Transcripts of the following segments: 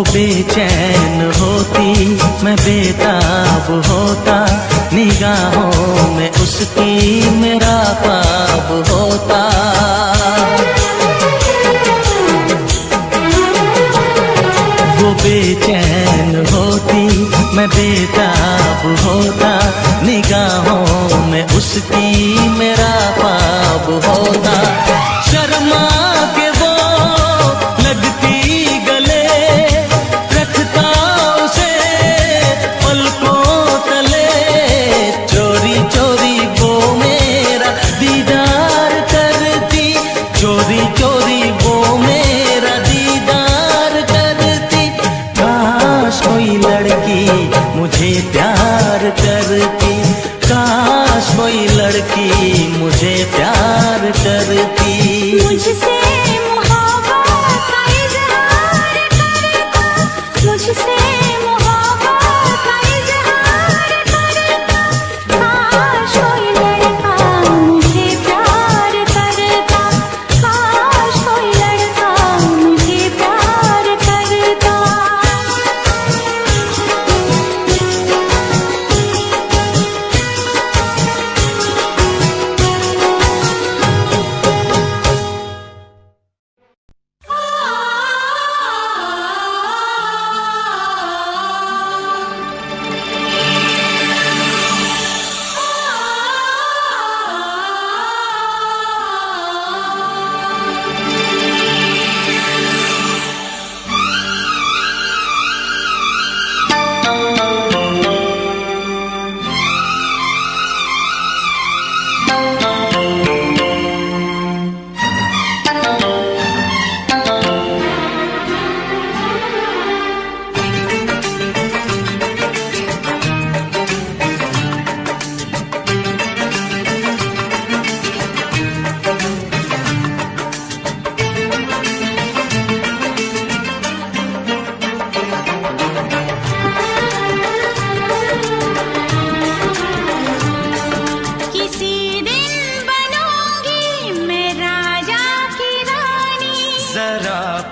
बेचैन होती मैं बेताब होता, निगाहों में उसकी मेरा ख्वाब होता। वो बेचैन होती मैं बेताब होता, निगाहों में उसकी मेरा ख्वाब होता। शर्मा के वो लगती गले, रखता उसे पलकों तले, चोरी चोरी वो मेरा दीदार करती, चोरी चोरी वो मेरा दीदार करती। काश कोई लड़की मुझे प्यार करती, काश कोई लड़की मुझे प्यार करती। मुझसे मोहब्बत का इज़हार करता, मुझसे मोहब्बत का इज़हार करता। काश कोई लड़का मुझे प्यार करता, काश कोई लड़का मुझे प्यार करता।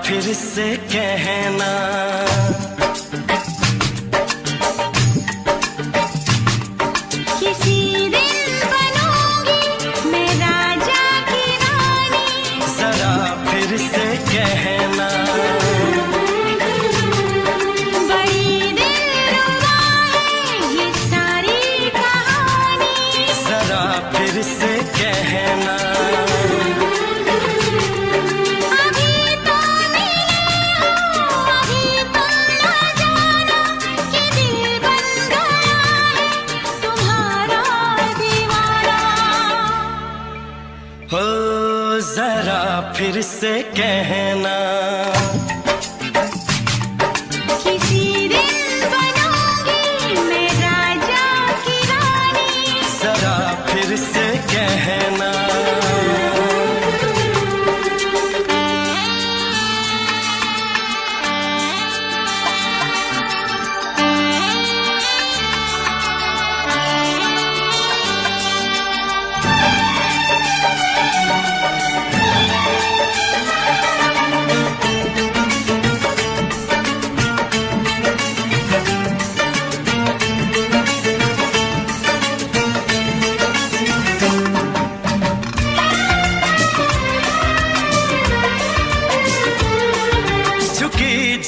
फिर से कहना, किसी दिन बनूंगी मैं राजा की रानी। जरा फिर से कहना, बड़ी दिलरुबा है ये सारी कहानी। जरा फिर से कहना, हो जरा फिर से कहना, किसी दिन बनूंगी मैं राजा की रानी। जरा फिर से कहना,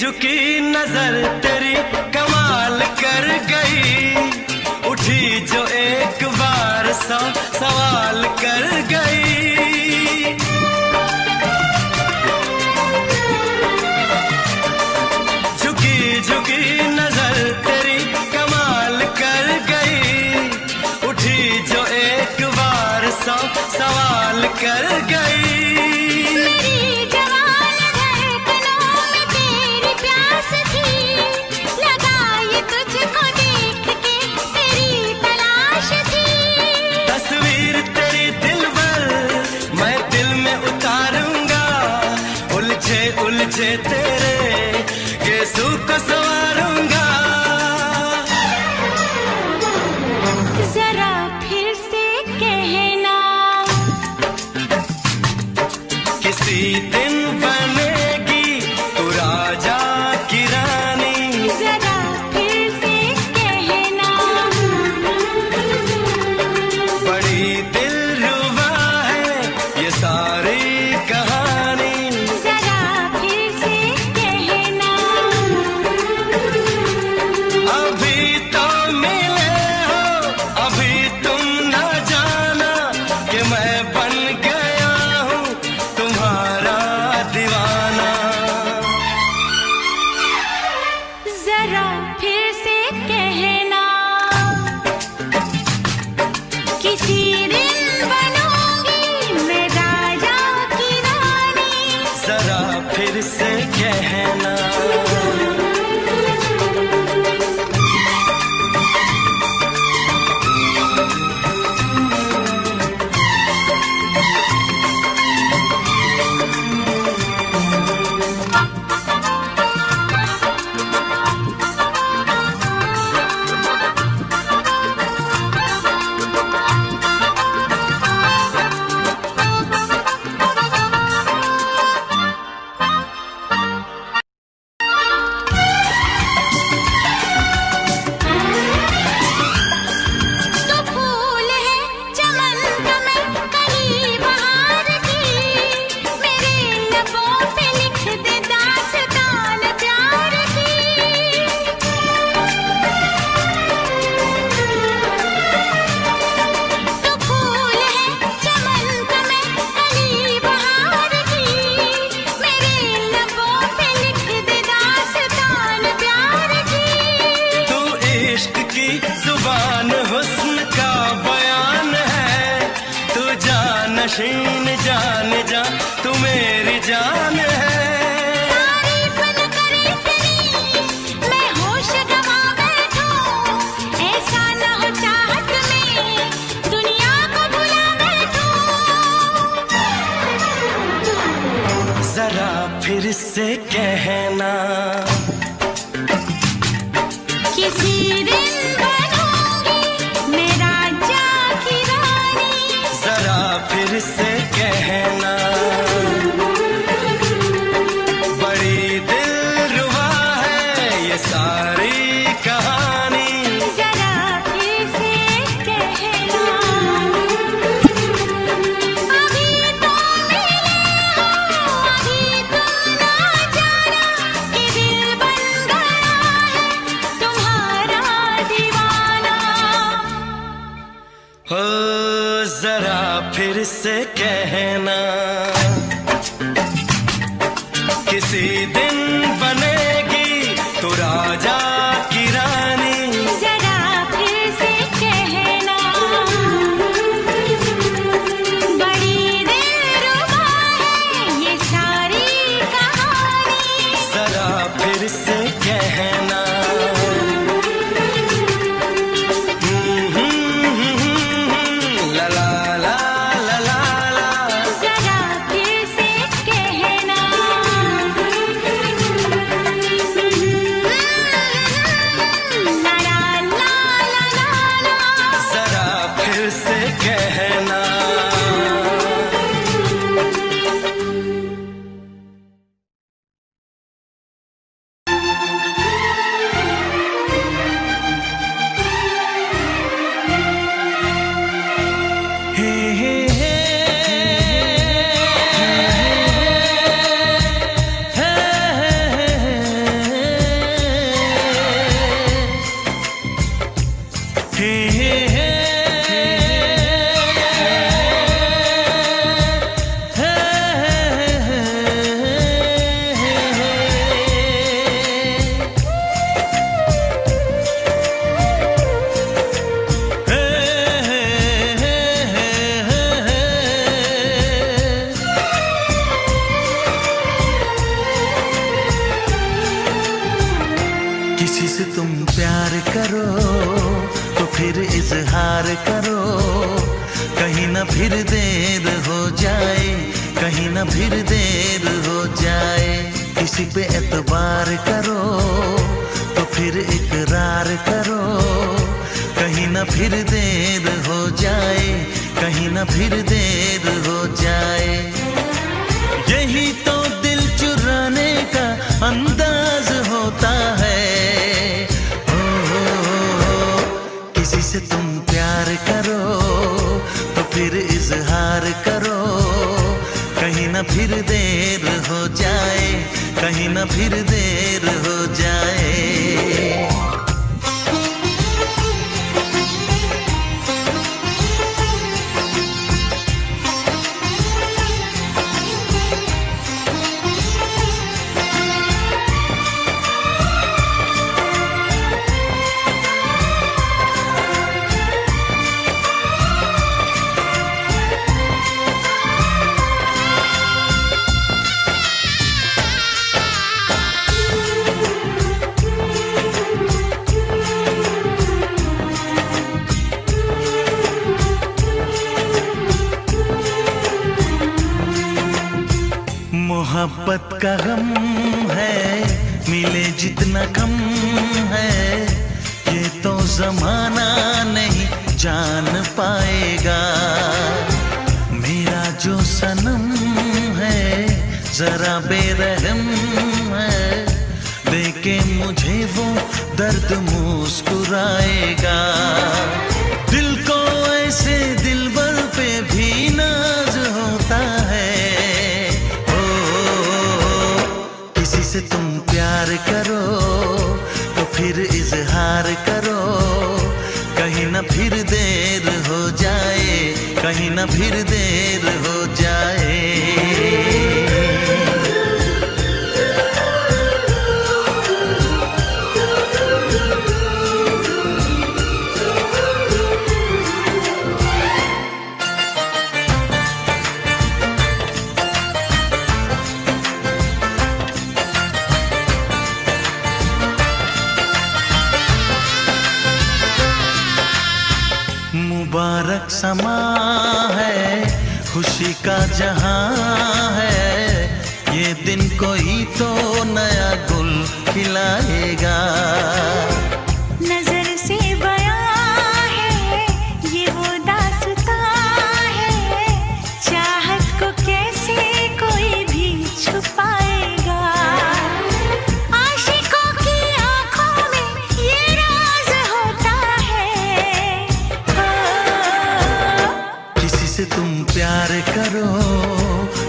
झुकी नजर तेरी कमाल कर गई, उठी जो एक बार सौ सवाल कर गई। झुकी झुकी नजर तेरी कमाल कर गई, उठी जो एक बार सौ सवाल कर गई। उलझे तेरे केसू को संवारूंगा। नशीन जान जा तू मेरी जान है। तारीफ न करे तेरी मैं होश गवा बैठूं, ऐसा न हो चाहत में दुनिया को भुला बैठूं। जरा फिर से कहना किसी दिन बनूंगी मैं राजा की रानी। जरा फिर से कहना बड़ी दिलरुबा है ये सारी कहानी। जरा फिर से कहना अभी तो मिले हो, अभी तुम ना जाना कि दिल बन गया है तुम्हारा दीवाना। हो जरा फिर से कहना किसी दिन बनेगी तू राजा की रानी। जरा फिर से कहना बड़ी दिलरुबा है ये सारी कहानी। जरा फिर से कहना ला ला ला ला ला ला। जरा फिर से कहना ला ला ला ला ला ला। जरा फिर से कहना हे हे हे किसी से तुम प्यार करो तो फिर इजहार करो, कहीं ना फिर देर हो जाए, कहीं ना फिर देर हो जाए। किसी पे एतबार करो तो फिर इकरार करो, कहीं ना फिर देर हो जाए, कहीं ना फिर देर हो जाए। यही तो दिल चुराने का अंदाज होता है। किसी से तुम प्यार करो तो फिर इजहार करो, कहीं ना फिर देर हो जाए, कहीं ना फिर देर हो जाए। मोहब्बत का गम है मिले जितना कम है, ये तो जमाना नहीं जान पाएगा। मेरा जो सनम है जरा बेरहम है, देखे मुझे वो दर्द मुस्कुराएगा। दिल को ऐसे दिलबर पे भी नाज होता है। किसी से तुम प्यार करो तो फिर इजहार करो, कहीं ना फिर देर हो जाए, कहीं ना फिर देर हो जाए। समा है, खुशी का जहां है, ये दिन कोई तो नया गुल खिलाएगा। नजर से बयां है ये वो दास्तां है, चाहत को कैसे कोई भी छुपाएगा। आशिकों की आंखों में ये राज होता है। किसी से तुम प्यार करो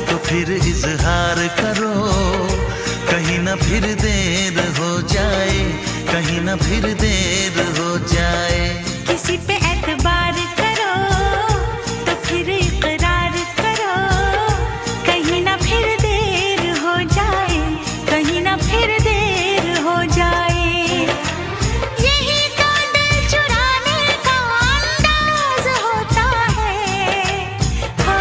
तो फिर इजहार करो, कहीं ना फिर देर हो जाए, कहीं ना फिर देर हो जाए। किसी पे एतबार करो तो फिर इकरार करो, कहीं ना फिर देर हो जाए, कहीं ना फिर देर हो जाए। यही तो दिल चुराने का अंदाज होता है। हो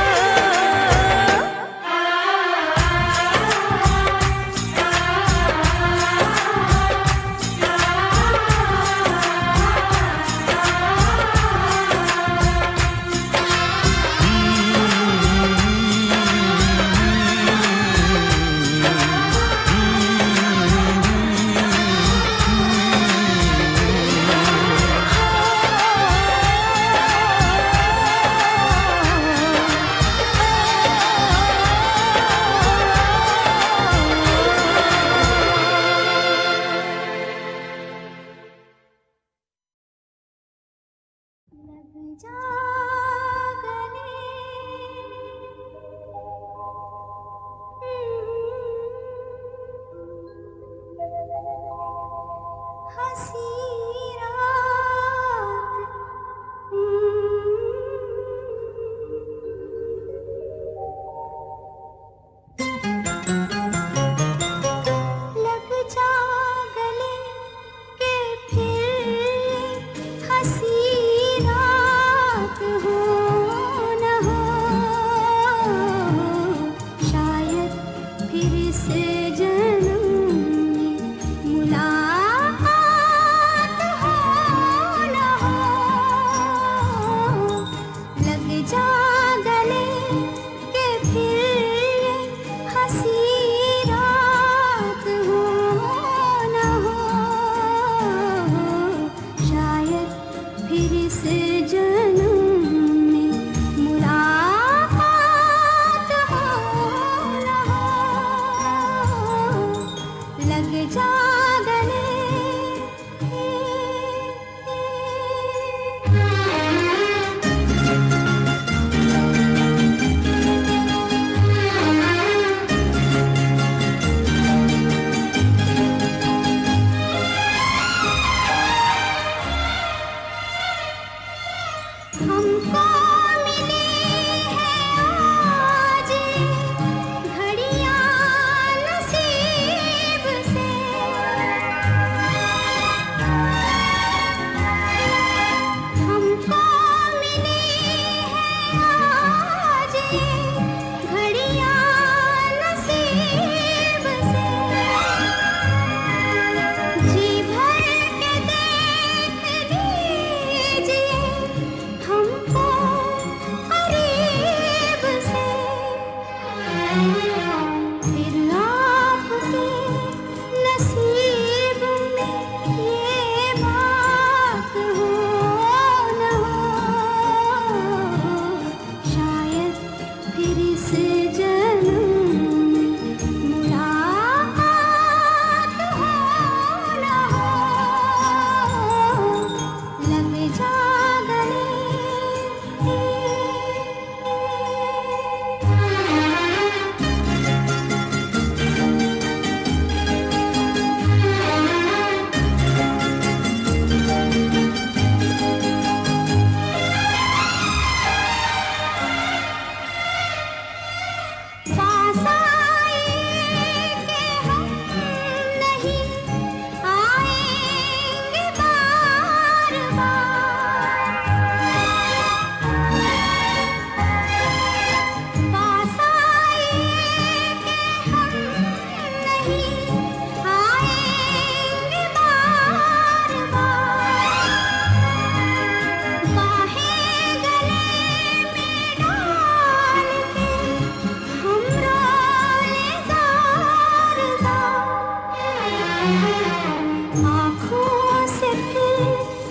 आँखों से फिर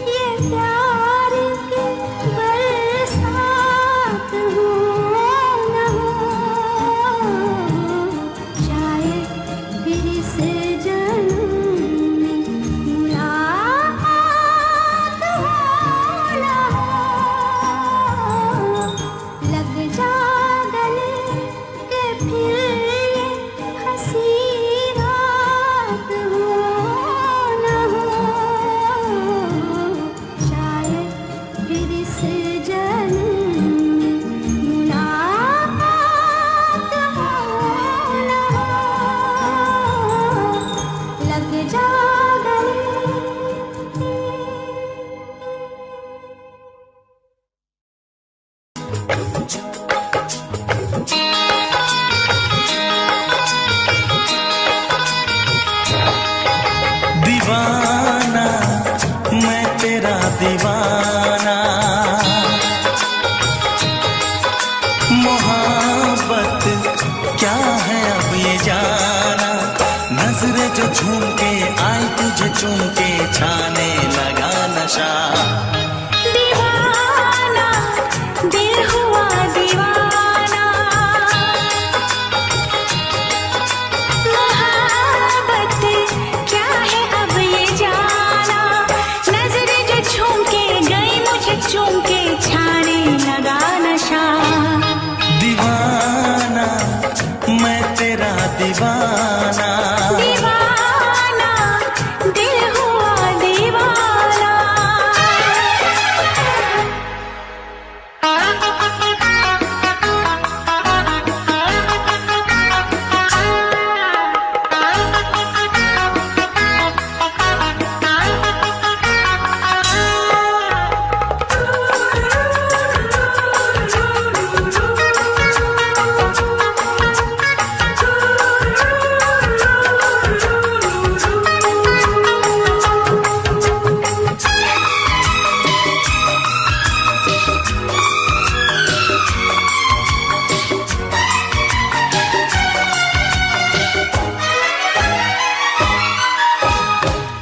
ये प्यार की बरसात हो न हो, शायद फिर से जन्म में मुलाकात हो न हो। लग जा गले के फिर ये हंसी रात हो न हो, शायद फिर से जन्म में मुलाकात हो न हो। लग जा गले दीवाना मैं तेरा दीवाना, मोहब्बत क्या है अब ये जाना। नजरें जो झूम के आई तुझे चूम के छाने लगा नशा। दीवाना दिल हुआ दीवाना, मोहब्बत क्या है अब ये जाना। नजरें जो झूम के गई मुझे चूम के छाने लगा नशा। दीवाना मैं तेरा दीवाना, दीवाना दिल हुआ दीवाना।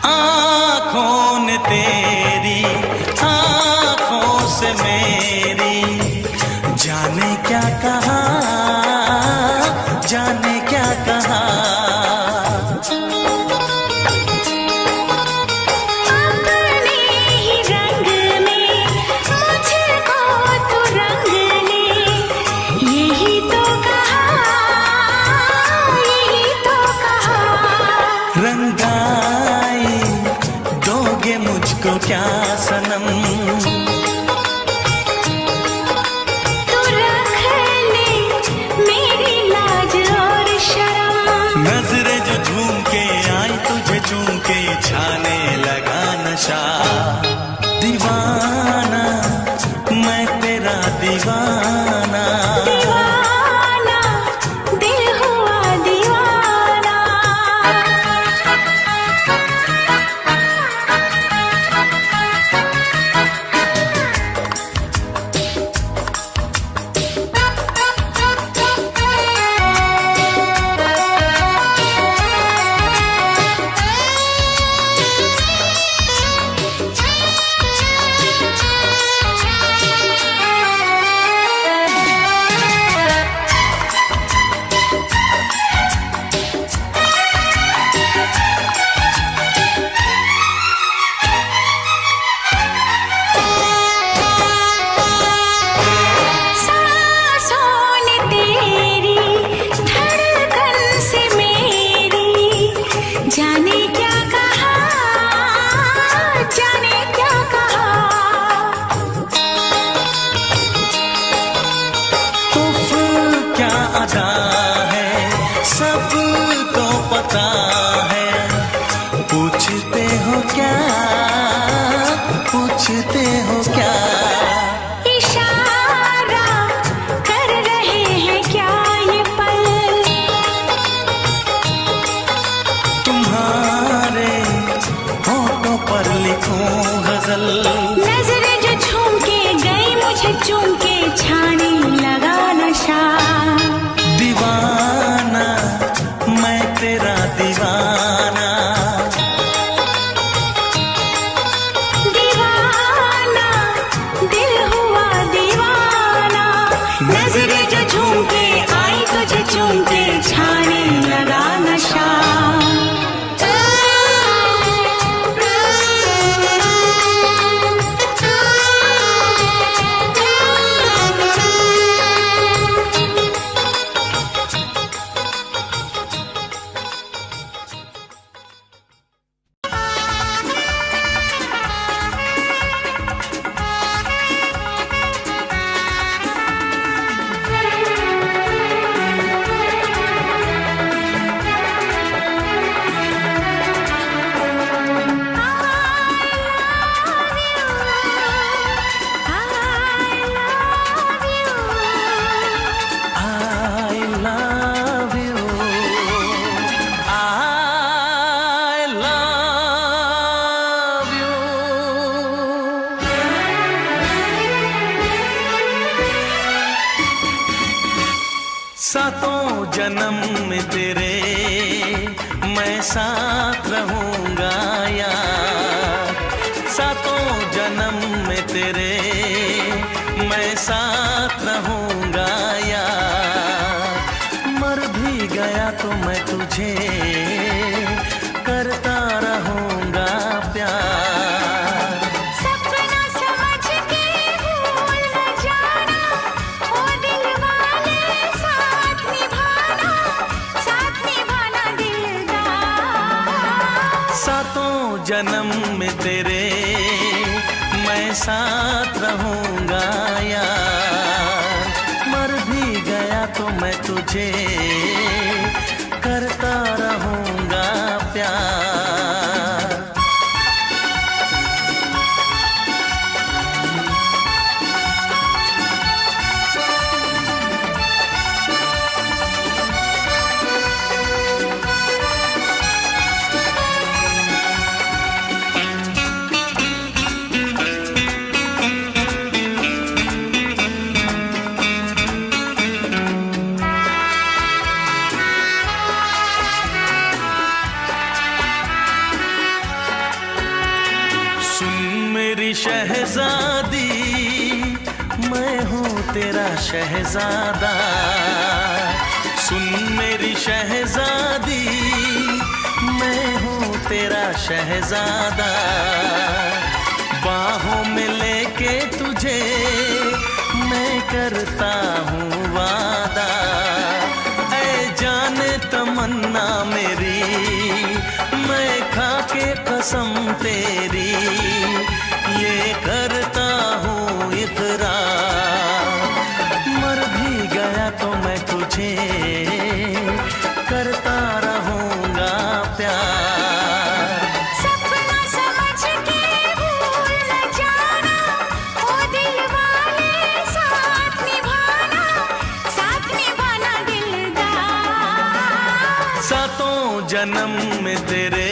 आँखों ने तेरी आँखों से मेरी जाने क्या कहा, जाने क्या कहा। अपने ही रंग में मुझको तो रंग ले, यही तो कहा, यही तो कहा। रंगाई दोगे मुझको क्या सनम, तू रख ले मेरी लाज और शर्म। नजरें जो झूम के आई तुझे चूम के छाने लगा नशा। दीवाना मैं तेरा दीवाना, दीवाना दिल हुआ दीवाना। पूछते हो क्या? इशारा कर रहे हैं क्या ये पल? तुम्हारे होठों पर लिखूं गजल। नजरें जो झूम के गई मुझे चूम के छाने लगा नशा। दीवाना मैं तेरा दीवाना, सातों जन्म में तेरे मैं साथ रहूंगा यार, सातों जन्म में तेरे मैं साथ रहूंगा यार, मर भी गया तो मैं तुझे करता रहूंगा प्यार। सपना समझ के भूल न जाना, ओ दिल वाले साथ निभाना दिलदार। सातों जन्म में तेरे मैं साथ रहूंगा यार, मर भी गया तो मैं तुझे करता रहूंगा प्यार। मेरी शहजादी मैं हूँ तेरा शहजादा, सुन मेरी शहजादी मैं हूँ तेरा शहजादा, बाहों में लेके तुझे मैं करता हूँ वादा, ऐ जाने तमन्ना मेरी मैं खा के कसम तेरी ये करता हूँ इकरार, मर भी गया तो मैं तुझे करता रहूंगा प्यार। सपना समझ के भूल न जाना, ओ दिल वाले साथ निभाना दिलदार। सातों जन्म में तेरे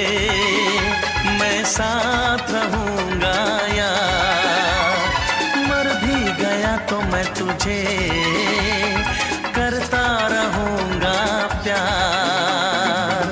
मैं साथ रहूंगा यार, मर भी गया तो मैं तुझे करता रहूंगा प्यार।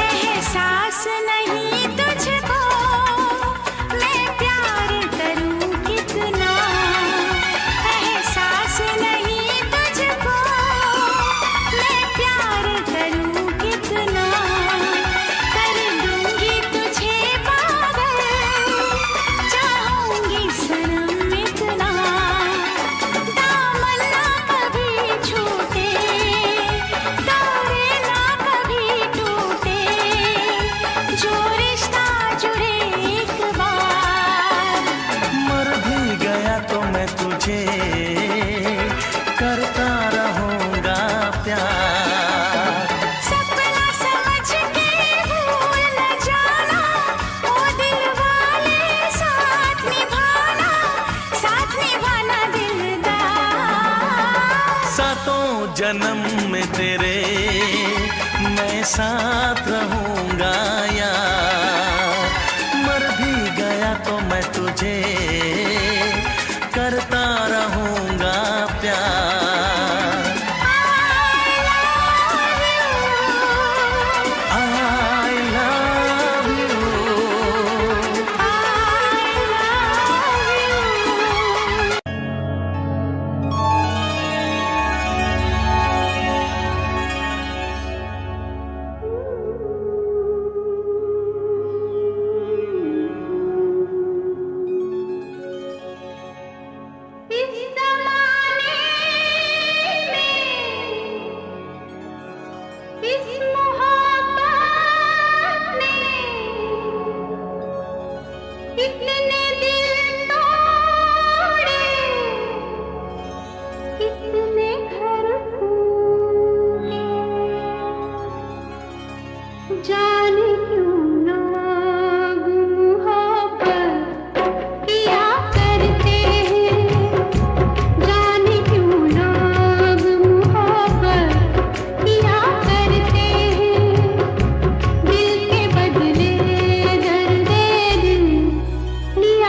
एहसास नहीं तुझको मैं प्यार करूं कितना, एहसास नहीं तुझको मैं प्यार करूं कितना, कर दूंगी तुझे पागल चाहूंगी सनम इतना, दामन ना कभी छूटे तारे ना कभी टूटे, जो रिश्ता जुड़े एक बार। मर भी गया तो मैं तुझे करता रहूंगा प्यार। सपना समझ के भूल न जाना, ओ दिल वाले साथ निभाना दिलदार। सातों जन्म में तेरे मैं साथ रहूंगा यार, मर भी गया तो मैं तुझे करता रहूंगा प्यार। I love you। कितने दिल तोड़े, कितने घर फूटे, जाने क्यों लोग मोहब्बत किया करते हैं, जाने क्यों लोग मोहब्बत किया करते हैं, दिल के बदले दर्द दिल लिया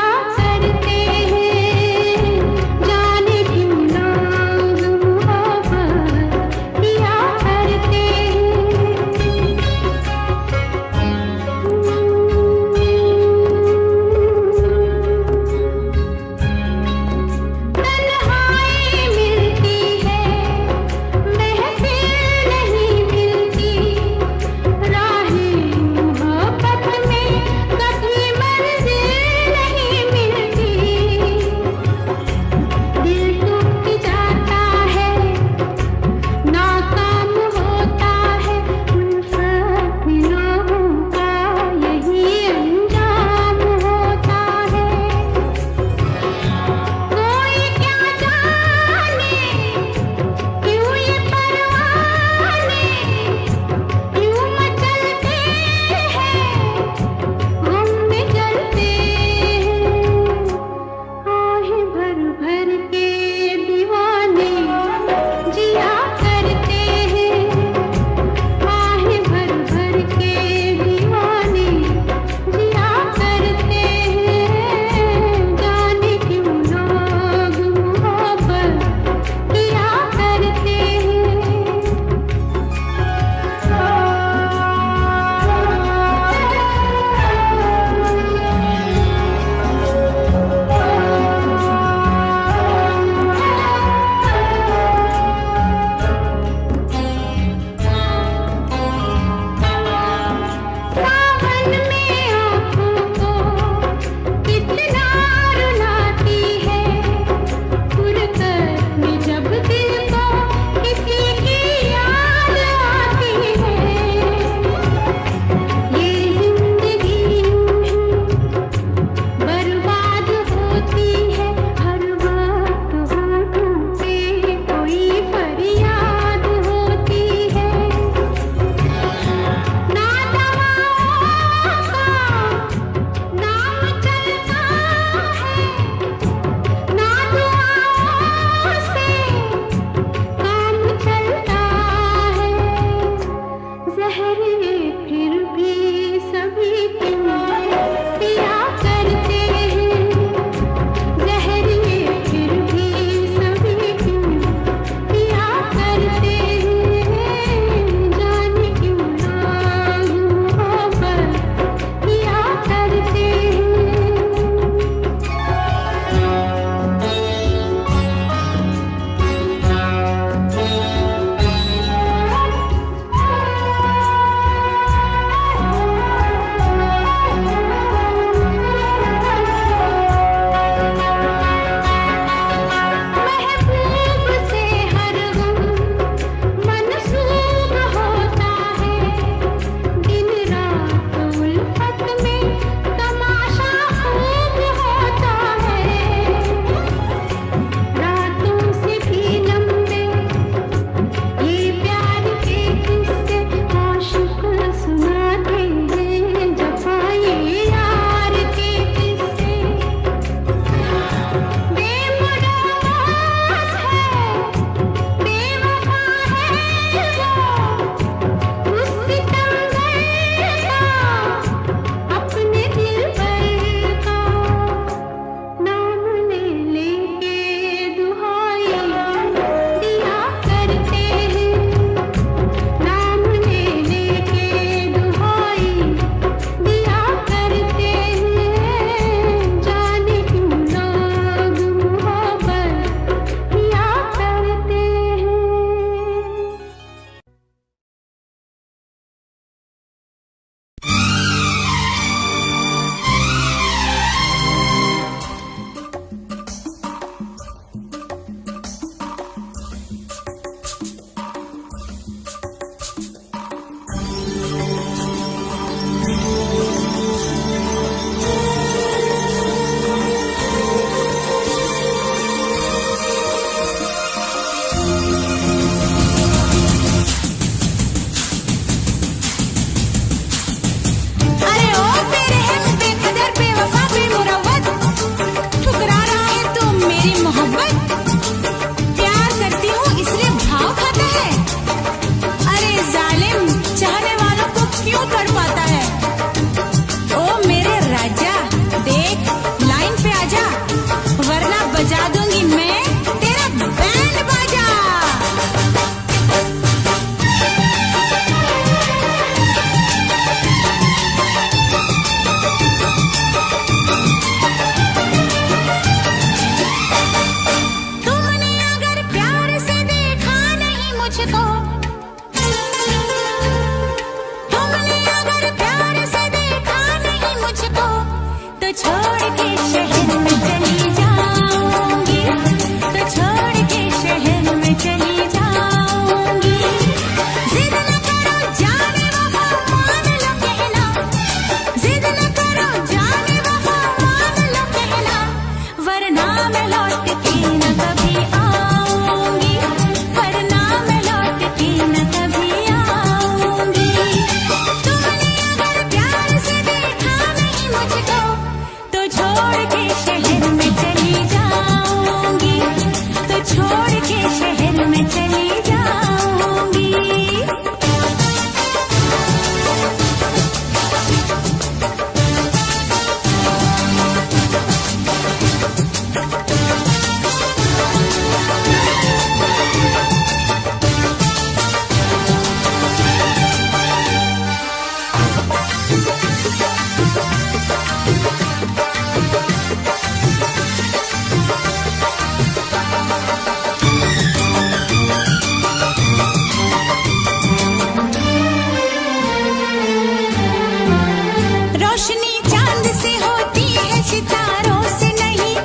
रोशनी चांद से होती है सितारों से नहीं,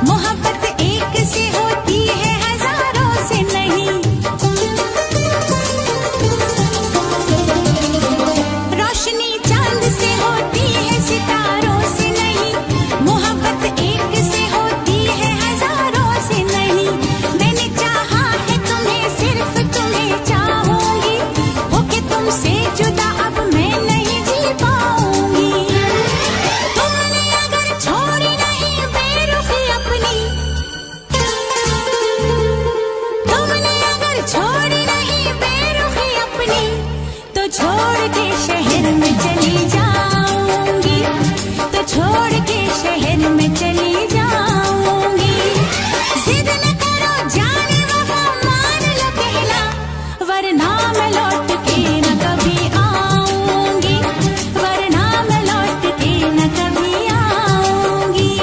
मोहब्बत एक से होती है हजारों से नहीं। रोशनी चांद से होती है सितारों से नहीं, मोहब्बत एक से होती है हजारों से नहीं। मैंने चाहा है तुम्हें, सिर्फ तुम्हें चाहूंगी, होके तुमसे जुदा अब मैं नहीं जी पाऊंगी। तुमने अगर छोड़ी नहीं बेरुखी अपनी, तुमने अगर छोड़ी नहीं बेरुखी अपनी, तो छोड़ के शहर में चली जाऊंगी, तो छोड़ के शहर में चली जाऊंगी। जिद न करो जाने वफा, मान लो कहना, वरना मैं लौट के न कभी आऊंगी, वरना मैं लौट के न कभी आऊंगी।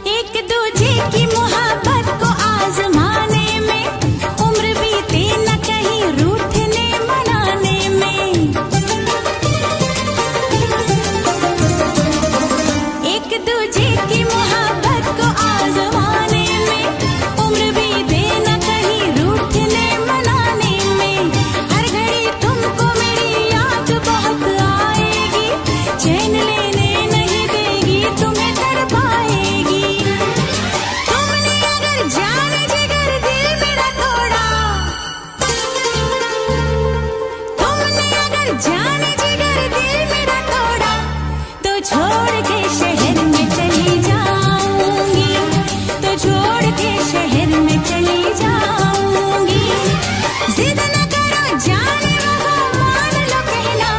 एक दूजे की मोहब्बत को आजमाने में, उम्र बीते न कहीं रूठने मनाने में। एक दूजे की मोहब्बत को आजमाने में, उम्र बीते न कहीं रूठने मनाने में। हर घड़ी तुमको मेरी याद बहुत आएगी, चैन लेने नहीं देगी, तुम्हें तड़पाएगी। तुमने अगर जान जिगर दिल मेरा तोड़ा, तुमने अगर जान जिगर दिल मेरा तोड़ा, तो छोड़ के शहर में चली जाऊंगी, तो छोड़ के शहर में चली जाऊंगी। जिद न करो जाने वफा, मान लो कहना,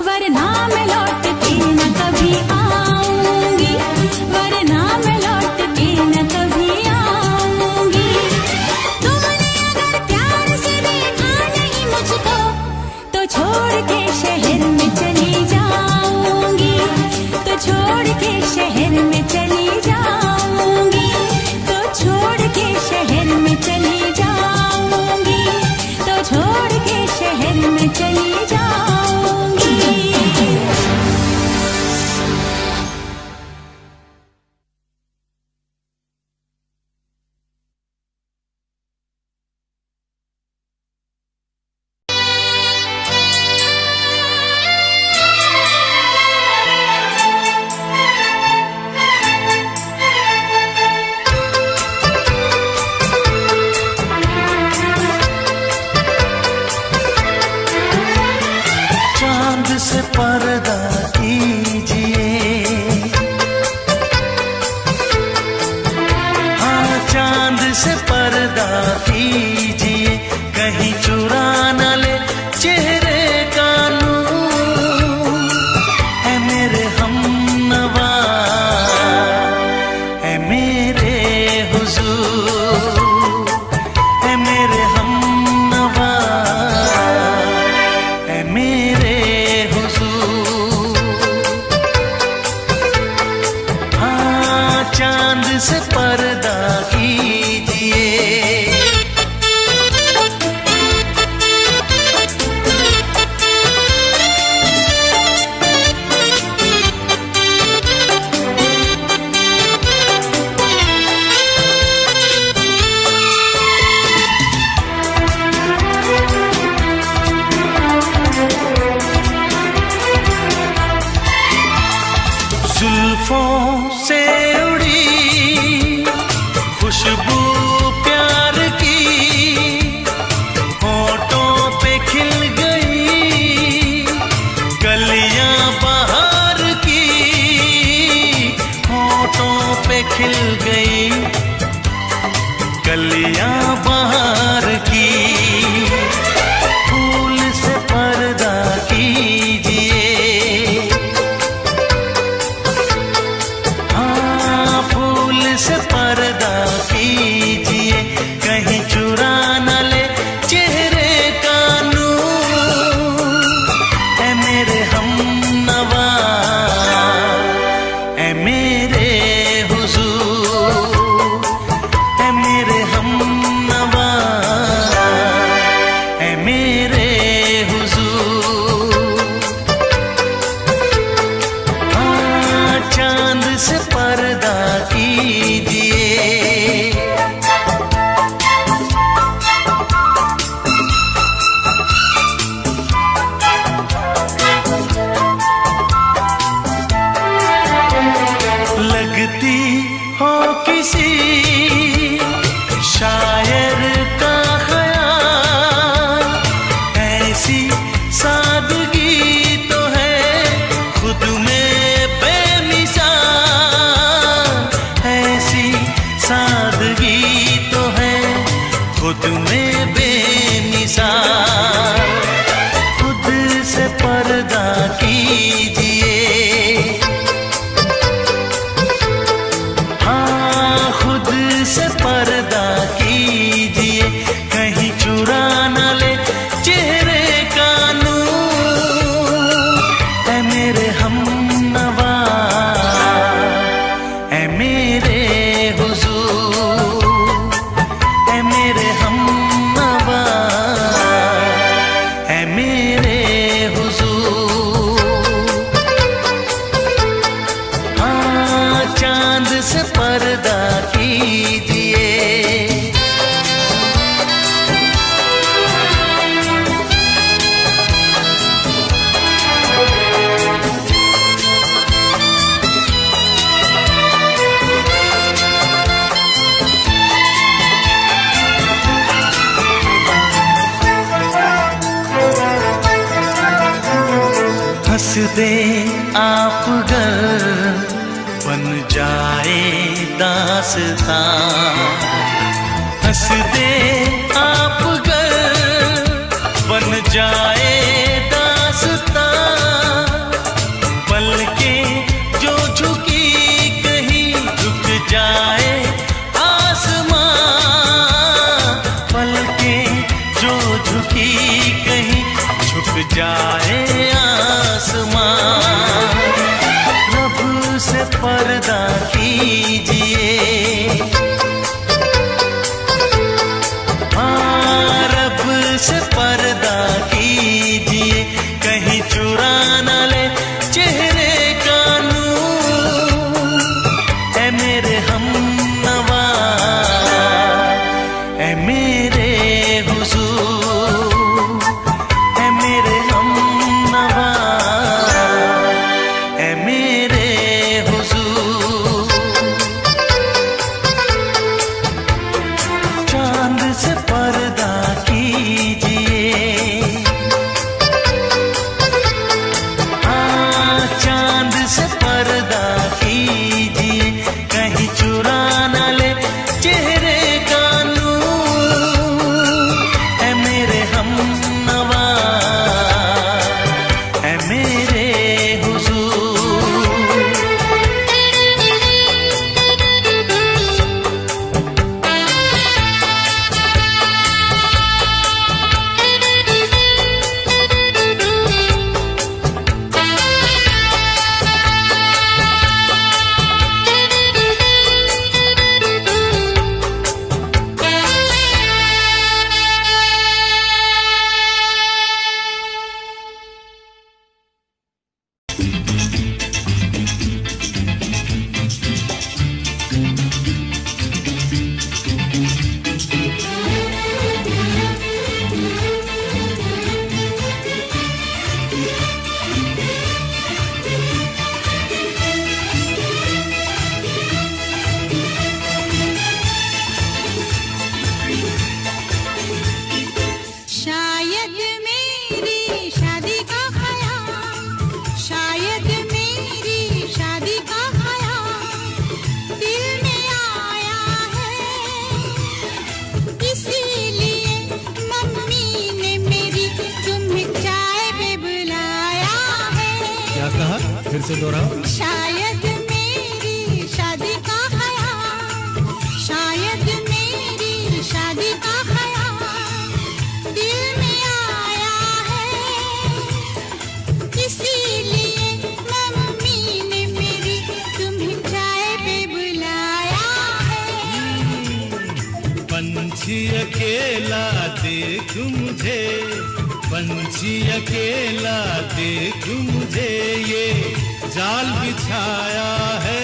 वरना मैं लौट के न कभी आऊंगी, वरना मैं लौट के न कभी आऊंगी। तुमने अगर प्यार से देखा नहीं मुझको, तो छोड़ के शहर में चली जाऊंगी, तो छोड़ के शहर में चली जाऊंगी, तो छोड़ के शहर में चली जाऊंगी, तो छोड़ के शहर में चली जाऊंगी। चांद से पर्दा कीजिए, हाँ चांद से पर्दा कीजिए, कहीं चुरा न ले चेहरे का नूर। ऐ मेरे हमनवा, ऐ मेरे हुजूर, ऐ मेरे हमनवा, ऐ मेरे हुजूर। मेरे हुजूर। हाँ, चांद से पर्दा कीजिए, लगती हो किसी शायर का ख्याल, ऐसी सादगी तो है खुद में बेमिसाल, ऐसी सादगी तो है खुद में बेमिसाल। खुद से पर्दा कीजिए, से पर्दा कीजिए, कहीं चुरा न ले चेहरे का नूर। ऐ मेरे हमनवा, ऐ मेरे हुजूर, ऐ मेरे हमनवा, ऐ मेरे हुजूर। हाँ, चांद से पर्दा कीजिए, हंस दे आप गर बन जाए दास्तां, हंस दे आप गर बन जाए दास्तां। पलकें जो झुकी कहीं झुक जाए आसमां, पलकें जो झुकी कहीं झुक जाए आसमां। रब से पर्दा कीजिए, हाँ, रब से पर्दा कीजिए, कहीं चुरा न ले चेहरे का नूर। ऐ मेरे हमनवा, ऐ मेरे हुजूर, ऐ मेरे हमनवा, ऐ मेरे हुजूर। चांद से पर्दा कीजिए, हाँ, चांद से पर्दा कीजिए, कहीं चुरा न ले चेहरे का नूर। ऐ मेरे हमनवा, ऐ मेरे हुजूर। शायद मेरी शादी का ख्याल, शायद मेरी शादी का ख्याल दिल में आया है, इसीलिए मम्मी ने मेरी तुम्हें चाय पे बुलाया है। क्या कहा? फिर से दोहराओ। शायद मेरी शादी का ख्याल, शायद मेरी शादी का ख्याल दिल में आया है, इसीलिए मम्मी ने मेरी तुम्हें चाय पे बुलाया है। पंछी अकेला देख मुझे पंछी अकेला देख मुझे ये जाल बिछाया है,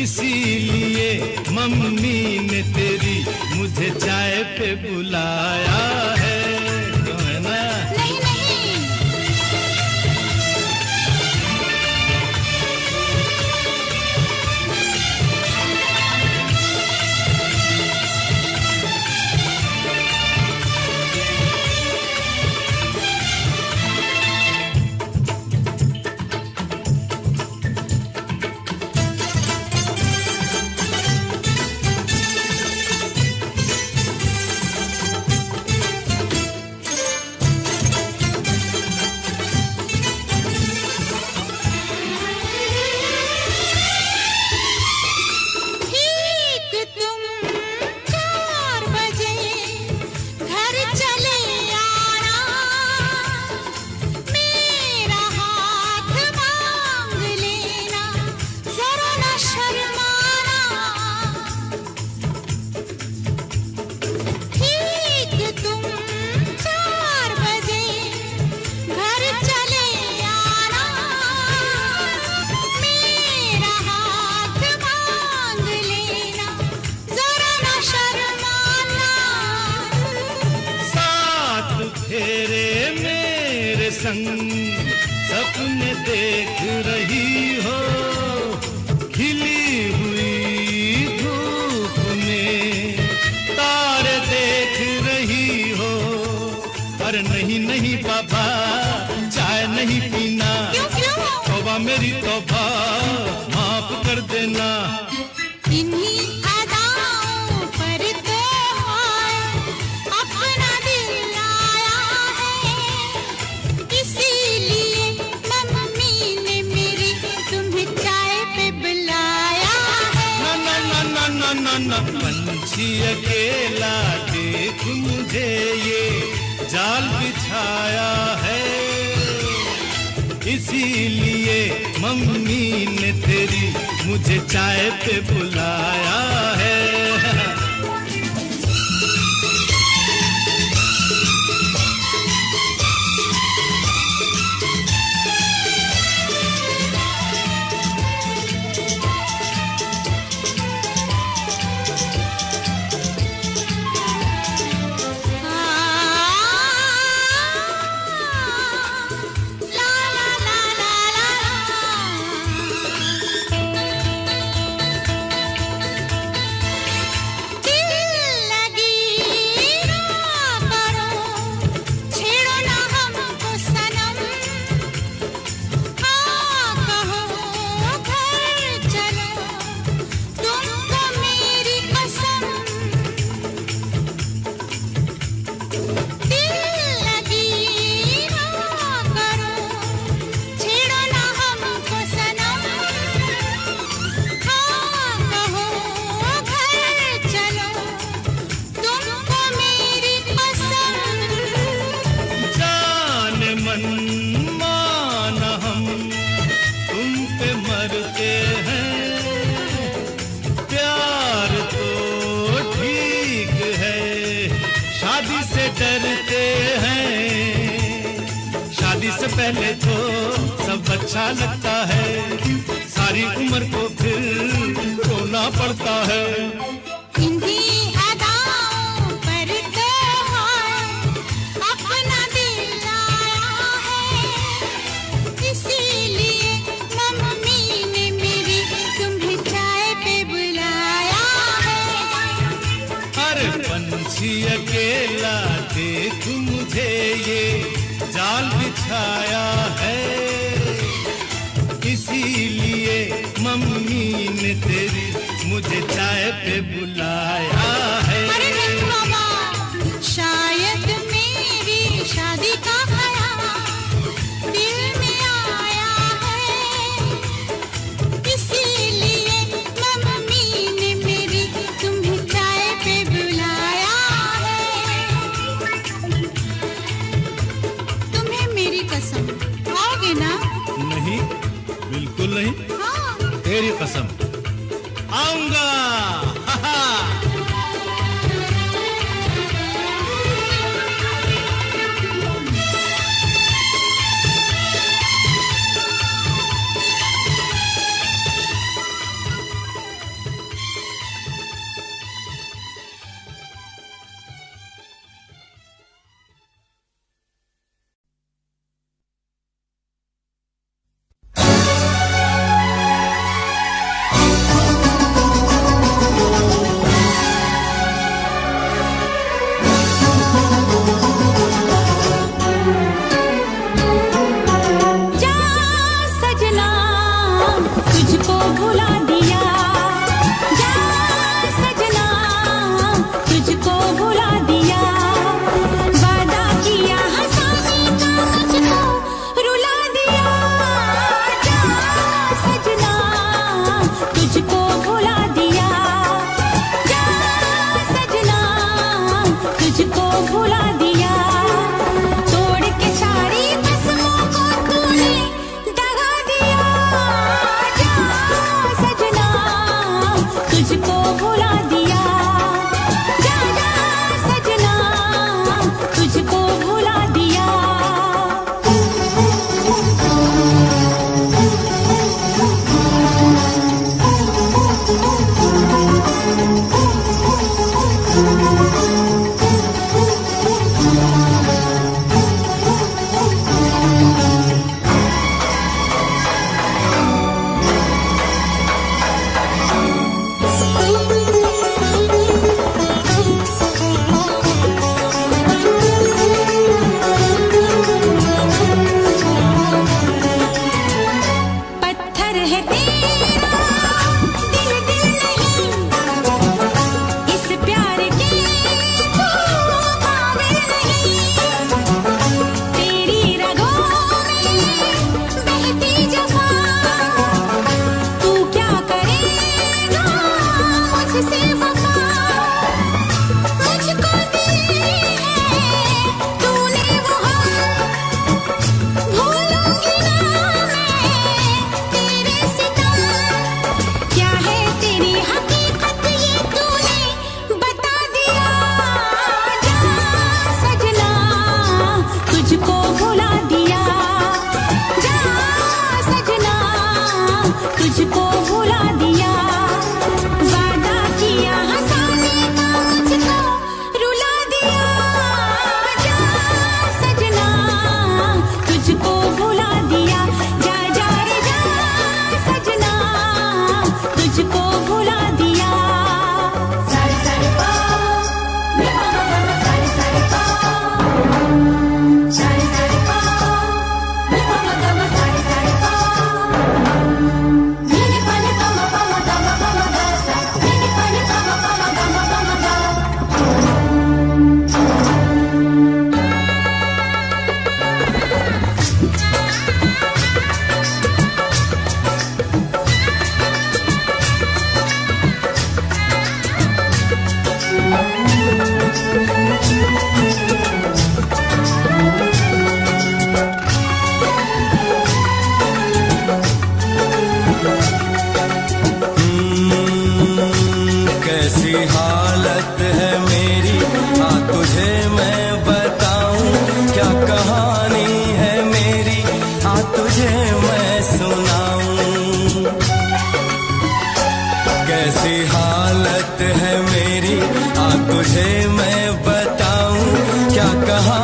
इसीलिए मम्मी ने तेरी मुझे चाय पे बुलाया है। क्यों है ना? नहीं नहीं, सपने देख रही हो, खिली हुई धूप में तारे देख रही हो। अरे नहीं नहीं बाबा, चाय नहीं पीना। तौबा मेरी तौबा, माफ कर देना। इन्हीं अदाओं पर तो अपना दिल आया है, इसीलिए मम्मी ने मेरी तुम्हें चाय पे बुलाया है। ना ना ना ना ना ना, पंछी अकेला देख मुझे ये जाल बिछाया है, इसीलिए मम्मी ने तेरी मुझे चाय पे बुलाया है। डरते हैं, शादी से पहले तो सब अच्छा लगता है, सारी उम्र को फिर रोना पड़ता है। इन्हीं अदाओं पर तो अपना दिल आया है, इसीलिए मम्मी ने मेरी तुम्हें चाय पे बुलाया है। अरे पंछी अकेला देख मुझे ये जाल बिछाया है, इसीलिए मम्मी ने तेरी मुझे चाय पे बुलाया है। अरे नहीं बाबा, शायद मेरी शादी का ख्याल दिल में आया है, इसीलिए मम्मी ने मेरी तुम्हें चाय पे बुलाया है। तुम्हें मेरी कसम, आओगे ना? नहीं, बिल्कुल नहीं। हाँ। तेरी कसम, आऊंगा।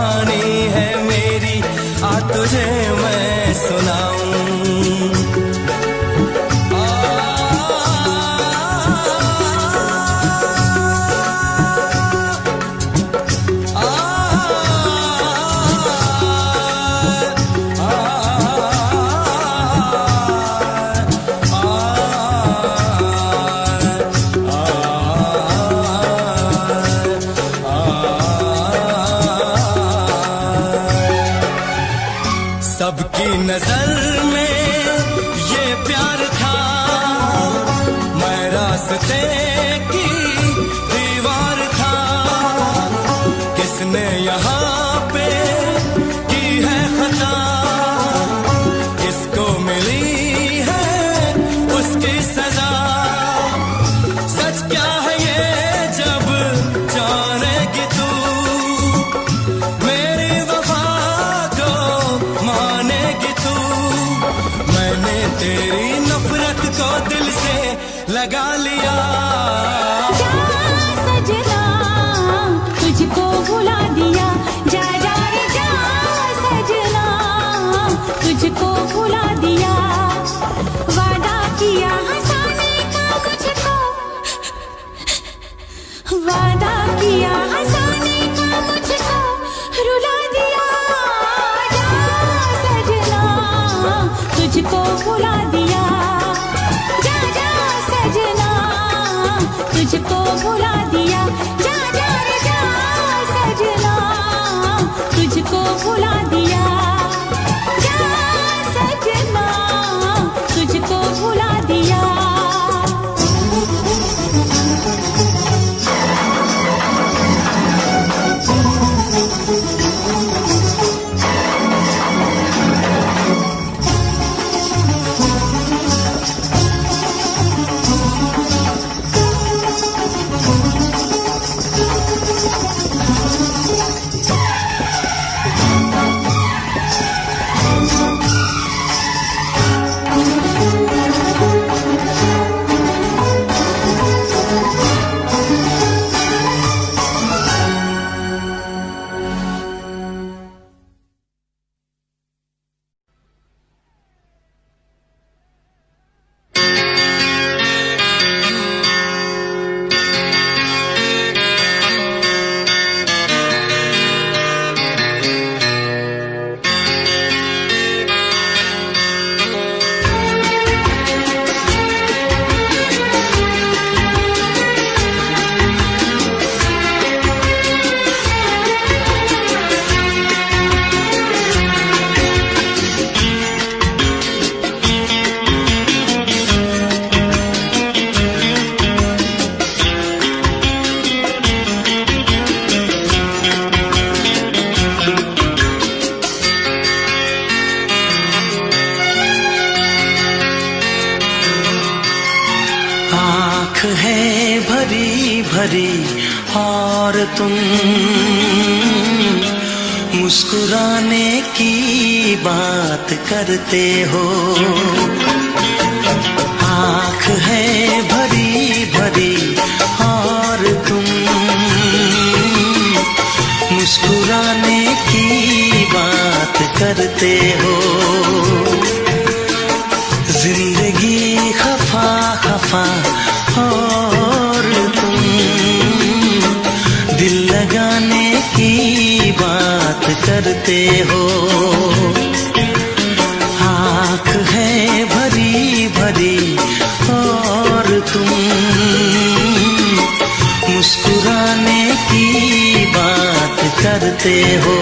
कहानी है मेरी, आ तुझे मैं सुनाऊं। सबकी नजर में ये प्यार था, मैं रास्ते की दीवार था। किसने यहाँ पे की है खता, किसको मिली है उसकी सजा। सच क्या है ये जब जानेगी तू, मेरी वफा को मानेगी तू। मैंने तेरी नफरत को दिल से लगा लिया। जा सजना तुझको भुला दिया, जा जा रे जा सजना तुझको भुला दिया। वादा किया हंसाने का मुझको, वादा किया हंसाने का मुझको रुला दिया। जा सजना तुझको भुला दिया, जा जा सजना तुझको भुला दिया। जा जा रे जा सजना तुझको भुला दिया, जा सजना तुझको भुला दिया। है भरी भरी और तुम मुस्कुराने की बात करते हो। आँख है भरी भरी और तुम मुस्कुराने की बात करते हो। जिंदगी खफा खफा और तुम दिल लगाने की बात करते हो। आँख है भरी भरी और तुम मुस्कुराने की बात करते हो।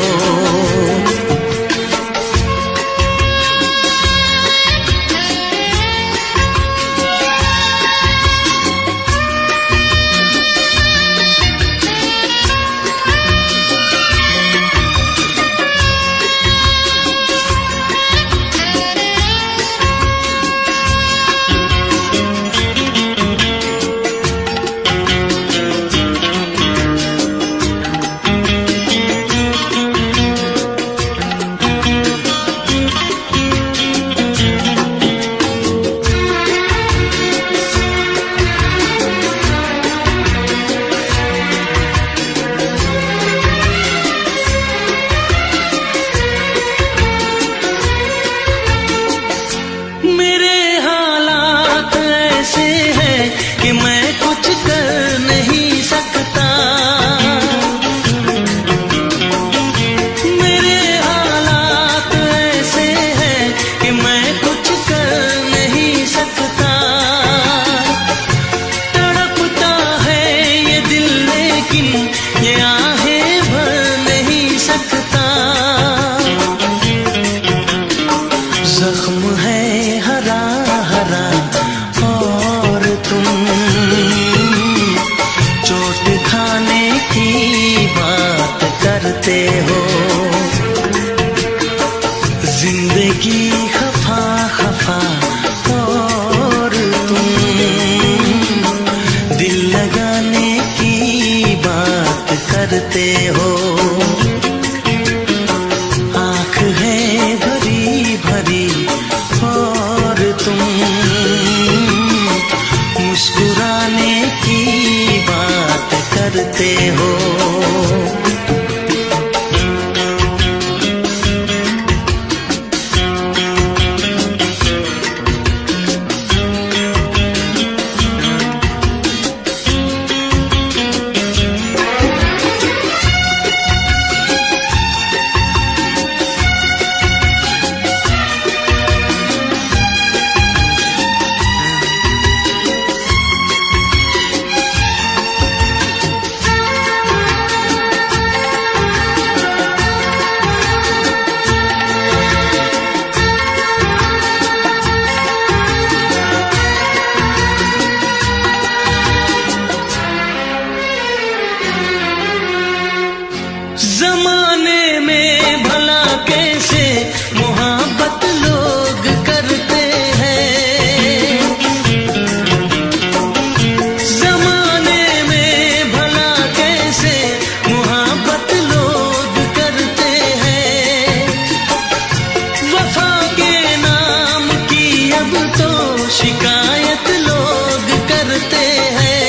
जिंदगी खफा खफा और तुम दिल लगाने की बात करते हो। आँख है भरी भरी और तुम मुस्कुराने की बात करते हो। जमाने में भला कैसे मोहब्बत लोग करते हैं। जमाने में भला कैसे मोहब्बत लोग करते हैं। वफा के नाम की अब तो शिकायत लोग करते हैं।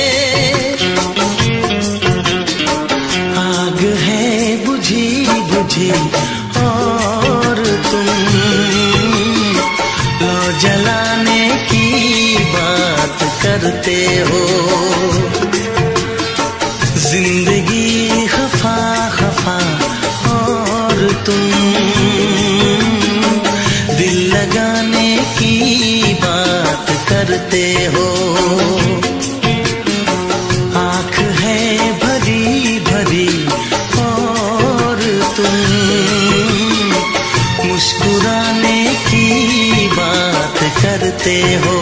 आग है बुझी बुझी और तुम लो जलाने की बात करते हो। जिंदगी खफा खफा और तुम दिल लगाने की बात करते हो। आँख है भरी भरी और तुम मुस्कुराने की बात करते हो।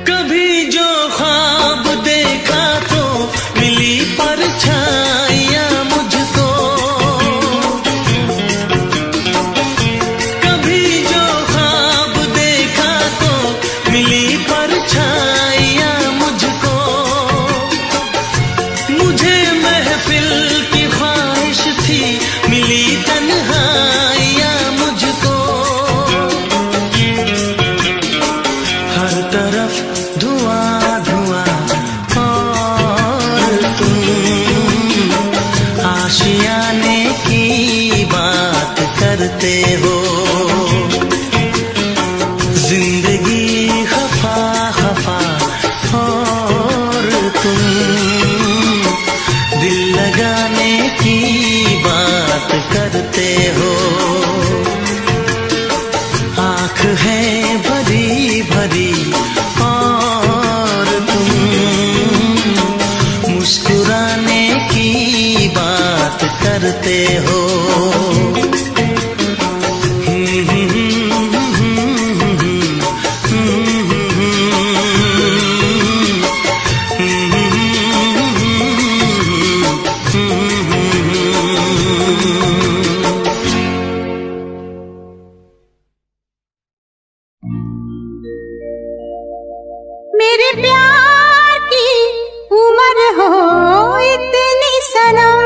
कभी जो ख्वाब देखा तो मिली परछाइयाँ मुझको। कभी जो ख्वाब देखा तो मिली परछाइयाँ मुझको। मुझे महफिल की ख्वाहिश थी मिली तन्हाइयाँ मुझको। हर तरफ धुआं धुआं और तुम आशियाने की बात करते हो। जिंदगी खफा खफा और तुम दिल लगाने की बात करते हो। आँख है भरी भरी और तुम मुस्कुराने की बात करते हो। मेरे प्यार की उम्र हो इतनी सनम,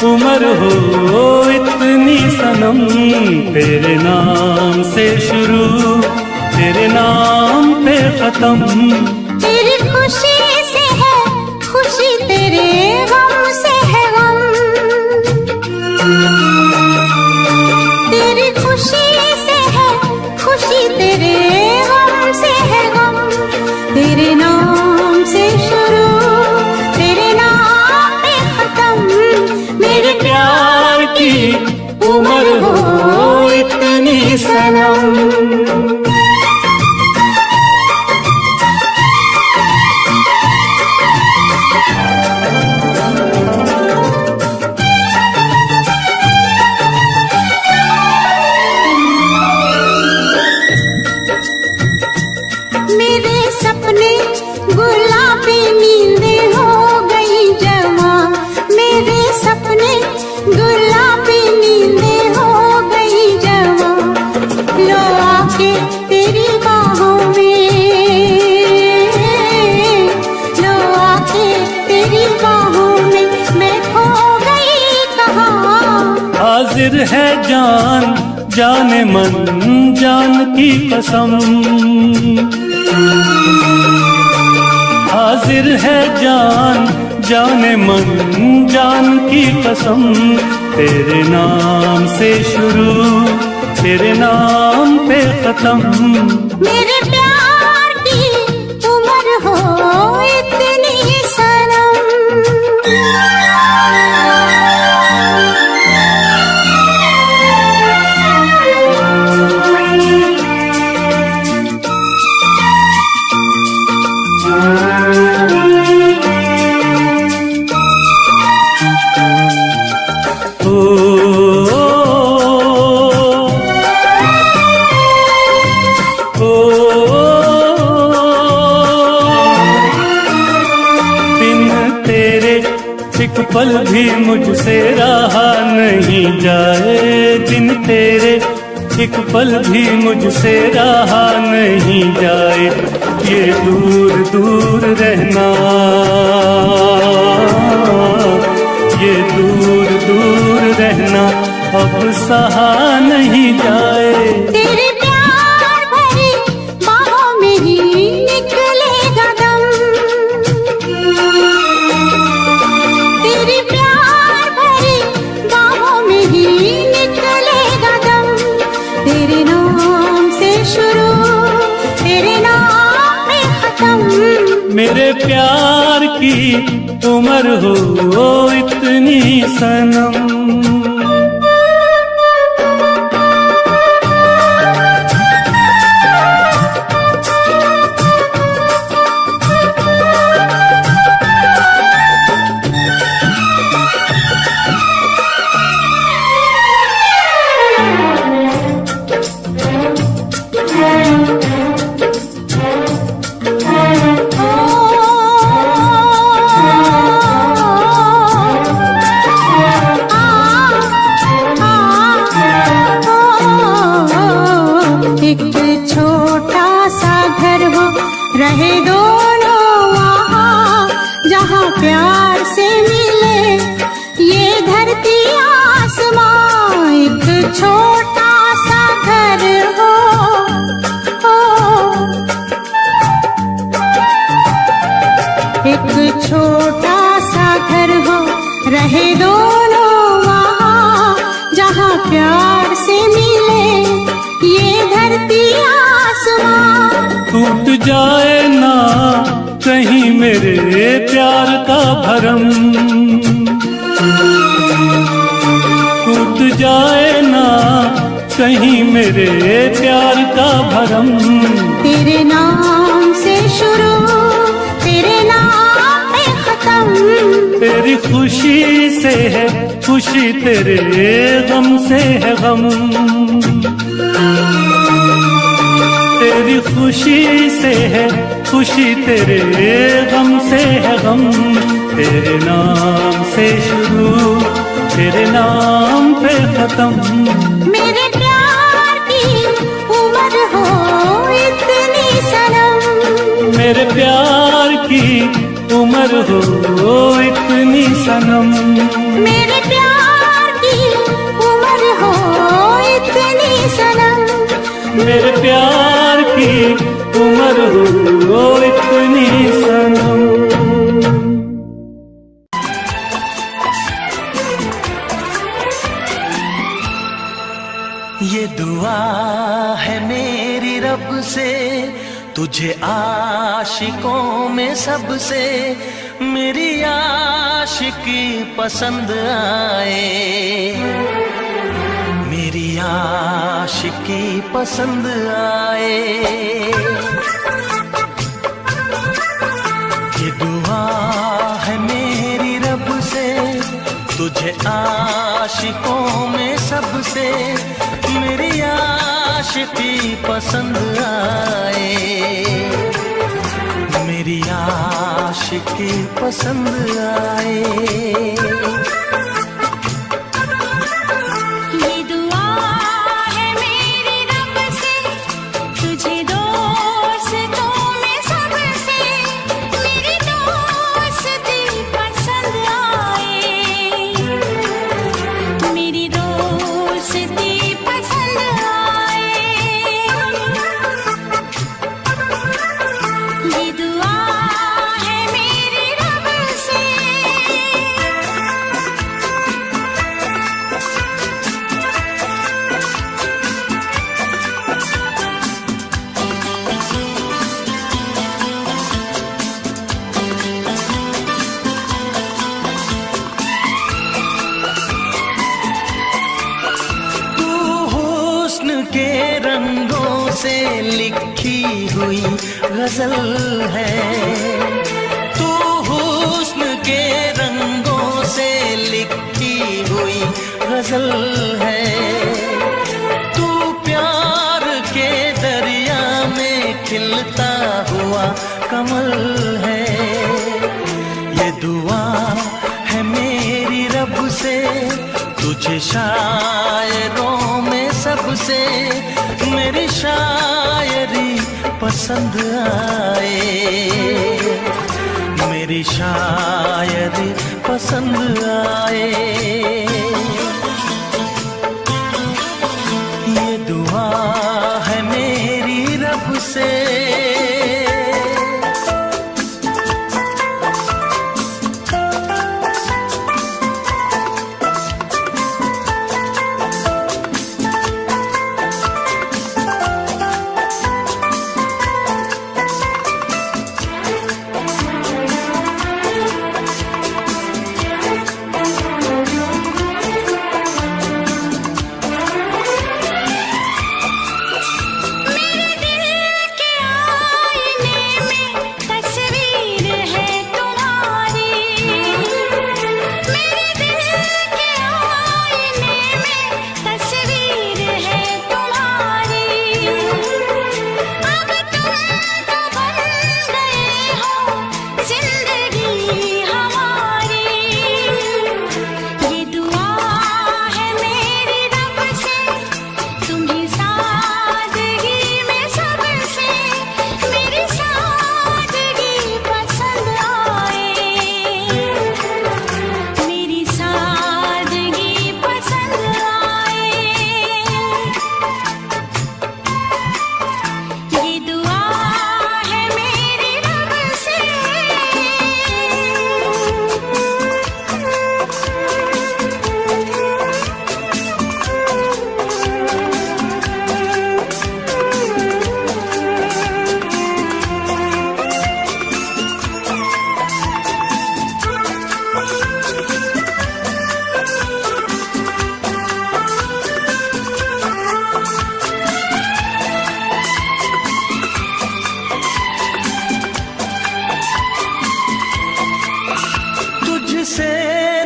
उम्र हो इतनी सनम, तेरे नाम से शुरू तेरे नाम पे खत्म। तेरी खुशी से है खुशी, तेरे गम से है गम। तेरी खुशी से है खुशी, तेरे गम से है गम। तेरे नाम से शुरू तेरे नाम पे खत्म। मेरे प्यार की उम्र हो इतनी सनम। मेरे सपने गुलाबी नींदें हो गई जमा। मेरे सपने गुलाबी नींदें हो गई जमा। लो आके तेरी बाहों में, लो आके तेरी बाहों में मैं खो गई कहाँ। हाजिर है जान जाने मन जान की कसम। हाजिर है जान जाने मन जान की कसम। तेरे नाम से शुरू तेरे नाम पे खत्म। मेरे प्यार की उम्र हो इतनी सनम। एक पल भी मुझसे रहा नहीं जाए, दिन तेरे एक पल भी मुझसे रहा नहीं जाए। ये दूर दूर रहना, ये दूर दूर रहना अब सहा नहीं जाए। तेरे प्यार भरी बाहों में ही निकलेगा दम। तेरे प्यार भरी बाहों में ही निकलेगा दम। तेरे नाम से शुरू तेरे नाम में खत्म। मेरे प्यार की उम्र हो इतनी सनम। रहे दोनों वहाँ जहाँ प्यार से मिले ये धरती आसमां। एक छोटा सा घर हो, एक छोटा सा घर हो, रहे दोनों वहाँ जहाँ प्यार से मिले ये धरती आसमां। टूट जाए ना कहीं मेरे प्यार का भरम, टूट जाए ना कहीं मेरे प्यार का भरम। तेरे नाम से शुरू तेरे नाम पे खत्म। तेरी खुशी से है खुशी, तेरे गम से है गम। तेरी खुशी से है खुशी, तेरे गम से है गम। तेरे नाम से शुरू तेरे नाम पे खत्म। मेरे प्यार की उम्र हो इतनी सनम। मेरे प्यार की उम्र हो इतनी सनम। मेरे प्यार तेरे प्यार की उम्र हो इतनी सनम। ये दुआ है मेरी रब से, तुझे आशिकों में सबसे मेरी आशिकी पसंद आए, मेरी आशिकी पसंद आए। ये दुआ है मेरी रब से, तुझे आशिकों में सबसे मेरी आशिकी पसंद आए, मेरी आशिकी पसंद आए। लिखी हुई गजल है, तू हुस्न के रंगों से लिखी हुई गजल है, तू प्यार के दरिया में खिलता हुआ कमल है। ये दुआ है मेरी रब से, तुझे शायरों में सबसे मेरी शायरी पसंद आए, मेरी शायरी पसंद आए। ये दुआ है मेरी रब से।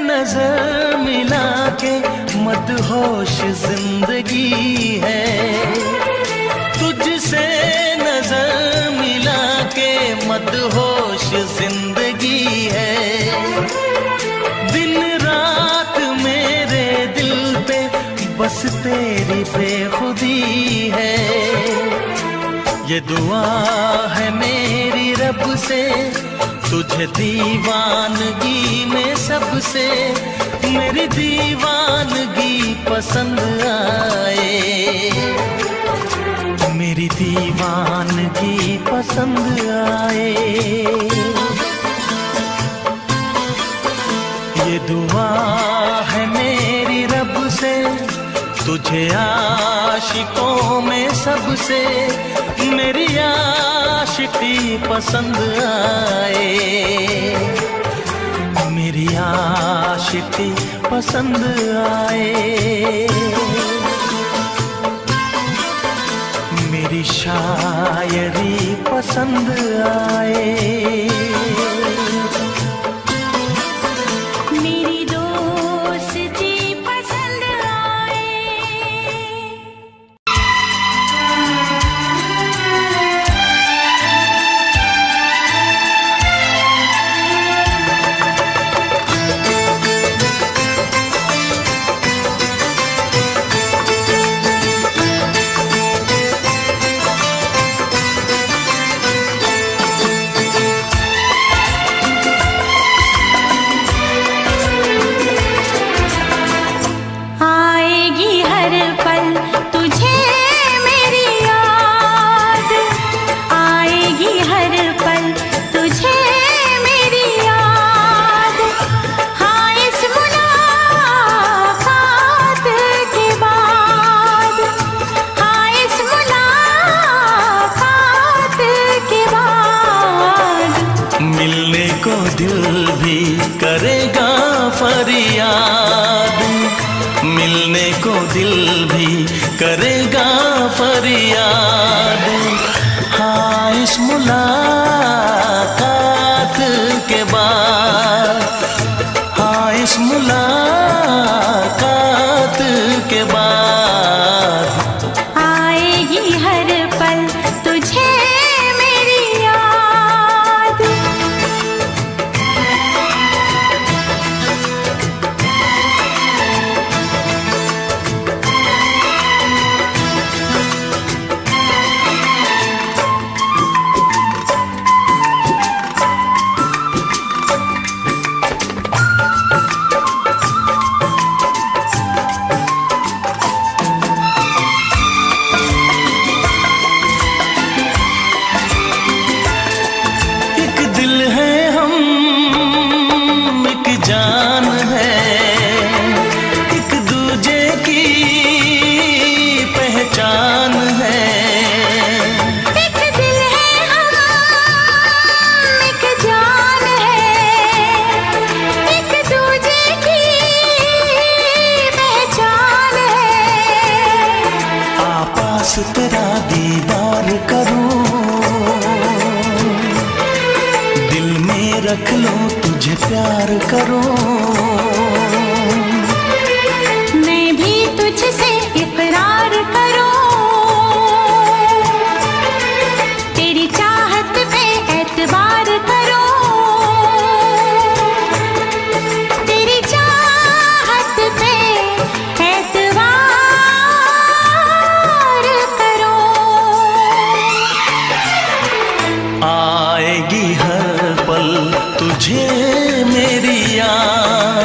नजर मिला के मदहोश जिंदगी है, तुझसे नजर मिला के मदहोश जिंदगी है। दिन रात मेरे दिल पे बस तेरी बेखुदी है। ये दुआ है मेरी रब से, तुझे दीवानगी में सबसे मेरी दीवानगी पसंद आए। मेरी दीवानगी पसंद आए, ये दुआ है मेरी रब से, तुझे आशिकों में सबसे मेरी आशिकी पसंद आए, मेरी आशिकी पसंद आए, मेरी शायरी पसंद आए, मेरी दोस्ती पसंद आए। आएगी हर पल तुझे मेरी याद, आएगी हर पल तुझे मेरी याद। हाँ इस मुलाकात के बाद, हाँ इस मुलाकात के बाद मिलने को दिल भी करेगा फरियाद, मिलने को दिल भी करेगा फरियाद। हाँ इस मुलाकात के बाद, हाँ इस मुलाकात के बाद आएगी हर पल तुझे मेरी याद। एक दिल है हम, एक जान है, एक दूजे की पहचान है। एक दिल है हम, एक जान है, एक दूजे की पहचान है। आपास तेरा दीदार करूं, दिल में रख लो तुझे प्यार करूं, मैं भी तुझसे इकरार करूं, तेरी चाहत पे एतबार करूं, तेरी चाहत पे एतबार करूं। आएगी हर पल तुझे मेरी याद,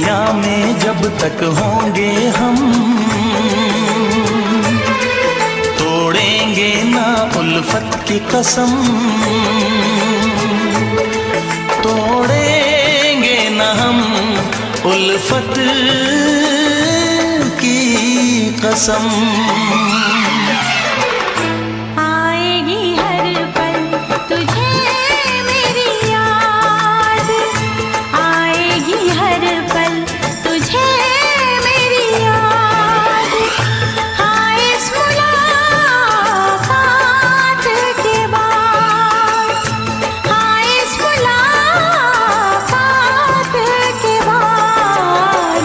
दुनिया में जब तक होंगे हम, तोड़ेंगे ना उल्फत की कसम, तोड़ेंगे ना हम उल्फत की कसम। आएगी हर पल तुझे मेरी याद, आएगी हर पल तुझे मेरी याद। हाँ इस मुलाकात के बाद, हाँ इस मुलाकात के बाद,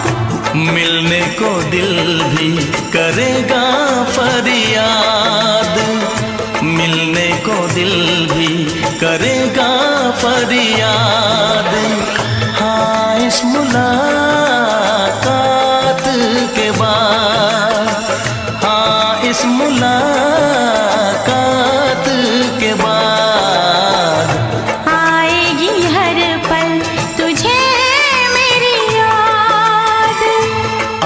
मिलने को दिल भी करेगा फरियाद, मिलने को दिल भी करेगा फरियाद। हाँ इस मुलाकात के बाद, हाँ इस मुलाकात के बाद, आएगी हर पल तुझे मेरी याद,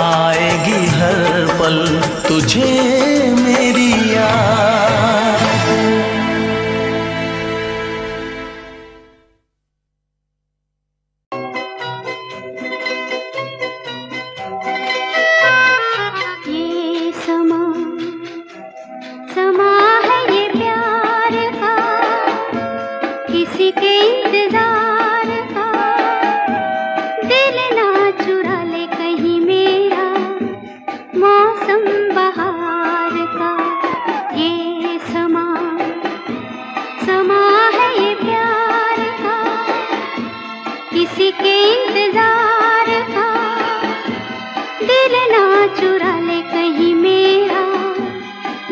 आएगी हर पल तुझे मेरी याद। ये समा समा है ये प्यार का, किसी के इंतजार का। दिल ना चुरा ले कहीं मेरा मौसम बहार का। ये समा समा है ये प्यार का, किसी के इंतजार का। दिल ना चुरा ले कहीं मेरा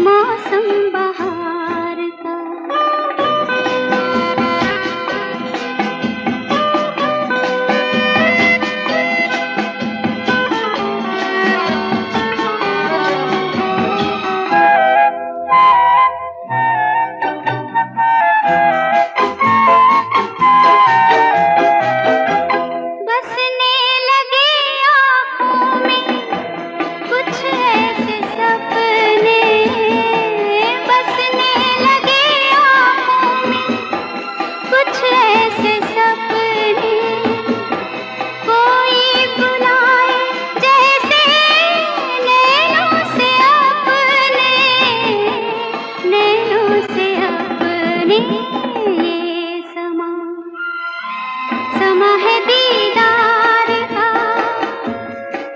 मौसम बहार का। बसने लगे आँखों में कुछ ऐसे सपने, बसने लगे आँखों में कुछ ऐसे सपने। कोई बुलाए जैसे नैनों से अपने, नैनों से अपने। ये समा समा है दीदार का,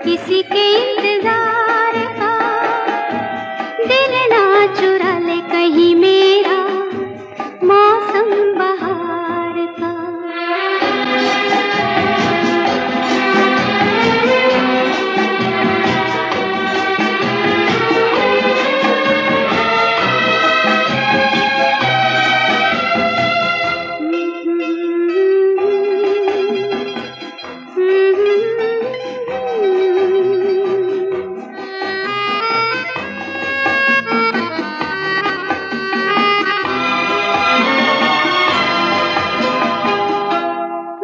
किसी के इंतजार का। दिल ना चुरा ले कहीं मेरा मौसम बहार का।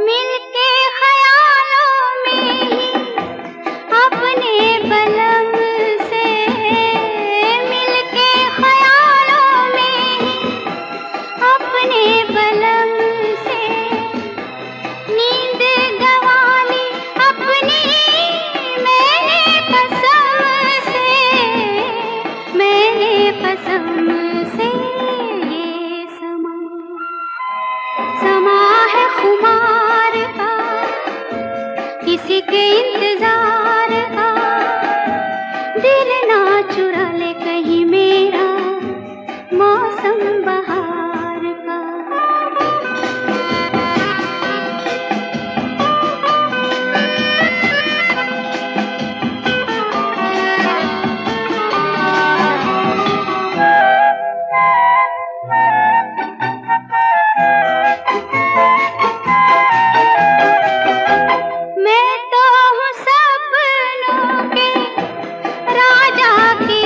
मिलके ख्यालों में ही अपने बलम से, मिलके ख्यालों में ही अपने बलम से। नींद गंवाली अपनी मैंने कसम से, मैंने कसम से। ये समा समा है खुमार का, किसी के इंतजार का। दिल ना चुरा ले कहीं मेरा मौसम बहार का। मैं तो हूँ सपनों के राजा की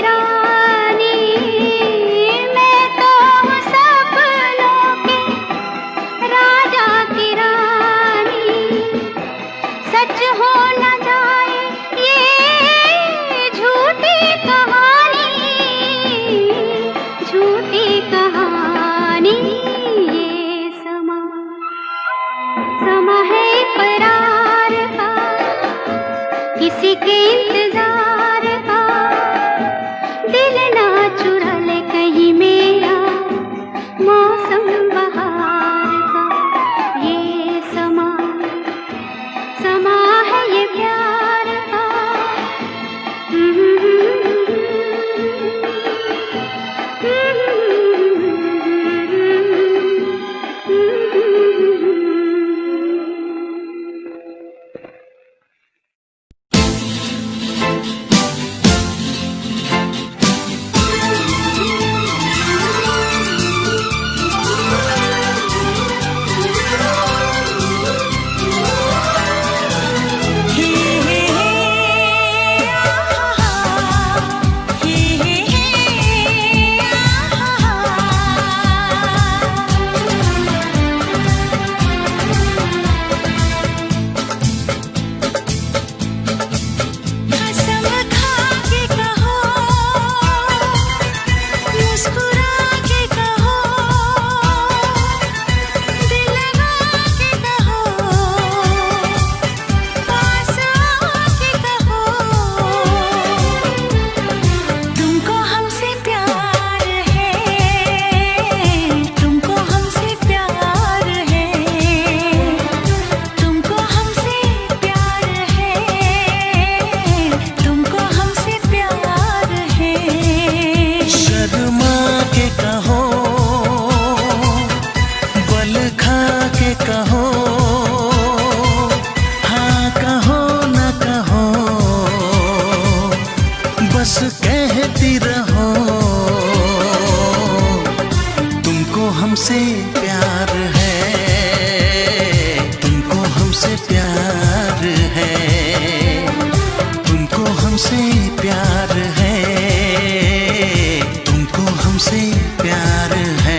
किसी के इंतजार का दिल ना चुरा ले कहीं मेरा मौसम बहार का। ये समा समा है ये प्यार का। कहती रहो तुमको हमसे प्यार है, तुमको हमसे प्यार है, तुमको हमसे प्यार है, तुमको हमसे प्यार है।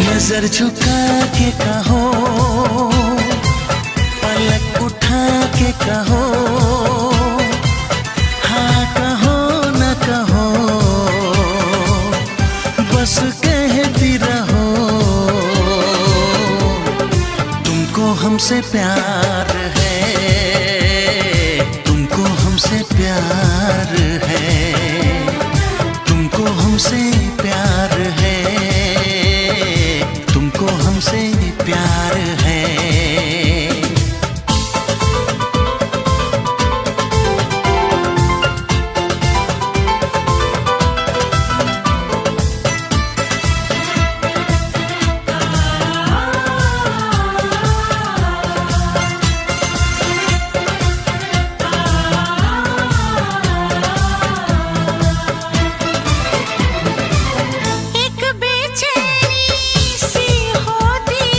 नजर झुका के कहो, पलक उठा के कहो, हाँ कहो न कहो, बस कहती रहो तुमको हमसे प्यार है, तुमको हमसे प्यार है, तुमको हमसे प्यार है, तुमको हमसे प्यार है। एक बेचैनी सी होती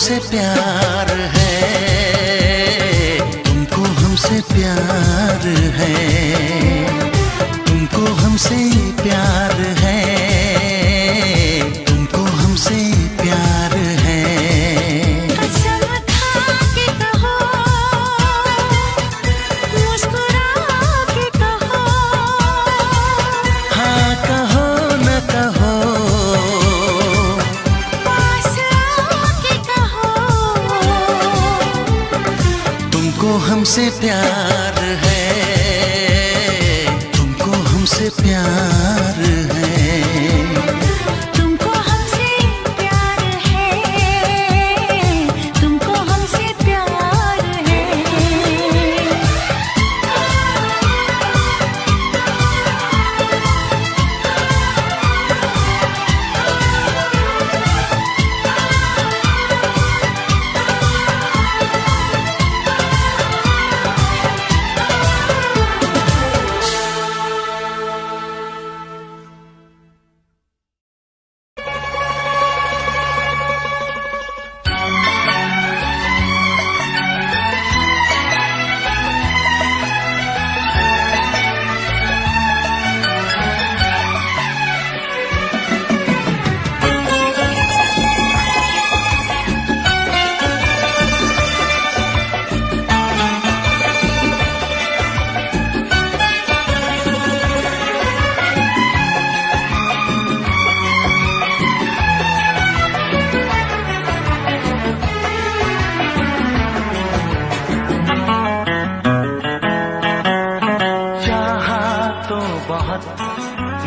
हमसे प्यार है, तुमको हमसे प्यार है, तुमको हमसे प्यार है, तुमको हमसे प्यार है। कसम खा के कहो, मुस्कुरा के कहो, हाँ कहो न कहो, पास आके कहो, तुमको हमसे प्यार है, तुमको हमसे प्यार है। तुमको हमसे प्यार है, तुमको हमसे प्यार है।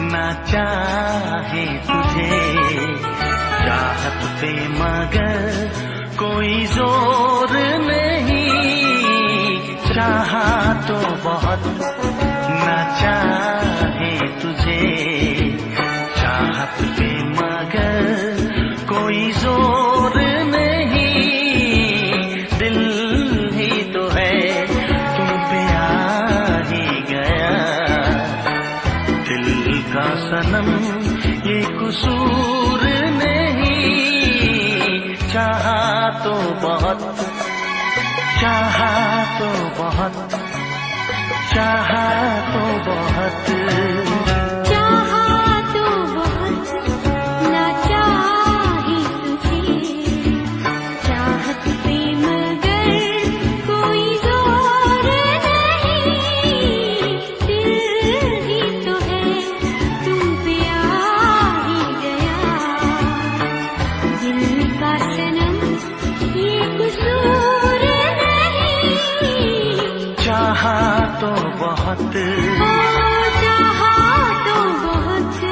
ना चाहे तुझे चाहत पे मगर कोई जोर नहीं, चाहा तो बहुत ना चाहे तुझे चाहत पे मगर कोई जोर नहीं, दिल ही तो है तुम पे आ ही गया, दिल का सनम ये कसूर नहीं, चाहा तो बहुत, चाहा तो बहुत, चाहा तो बहुत, चाहा तो बहुत ना चाहे तुझे चाहत पे मगर कोई जोर नहीं, दिल ही तो है तुम पे आ ही गया, दिल का सनम ये कसूर नहीं, चाहा तो बहुत, चाहा तो बहुत।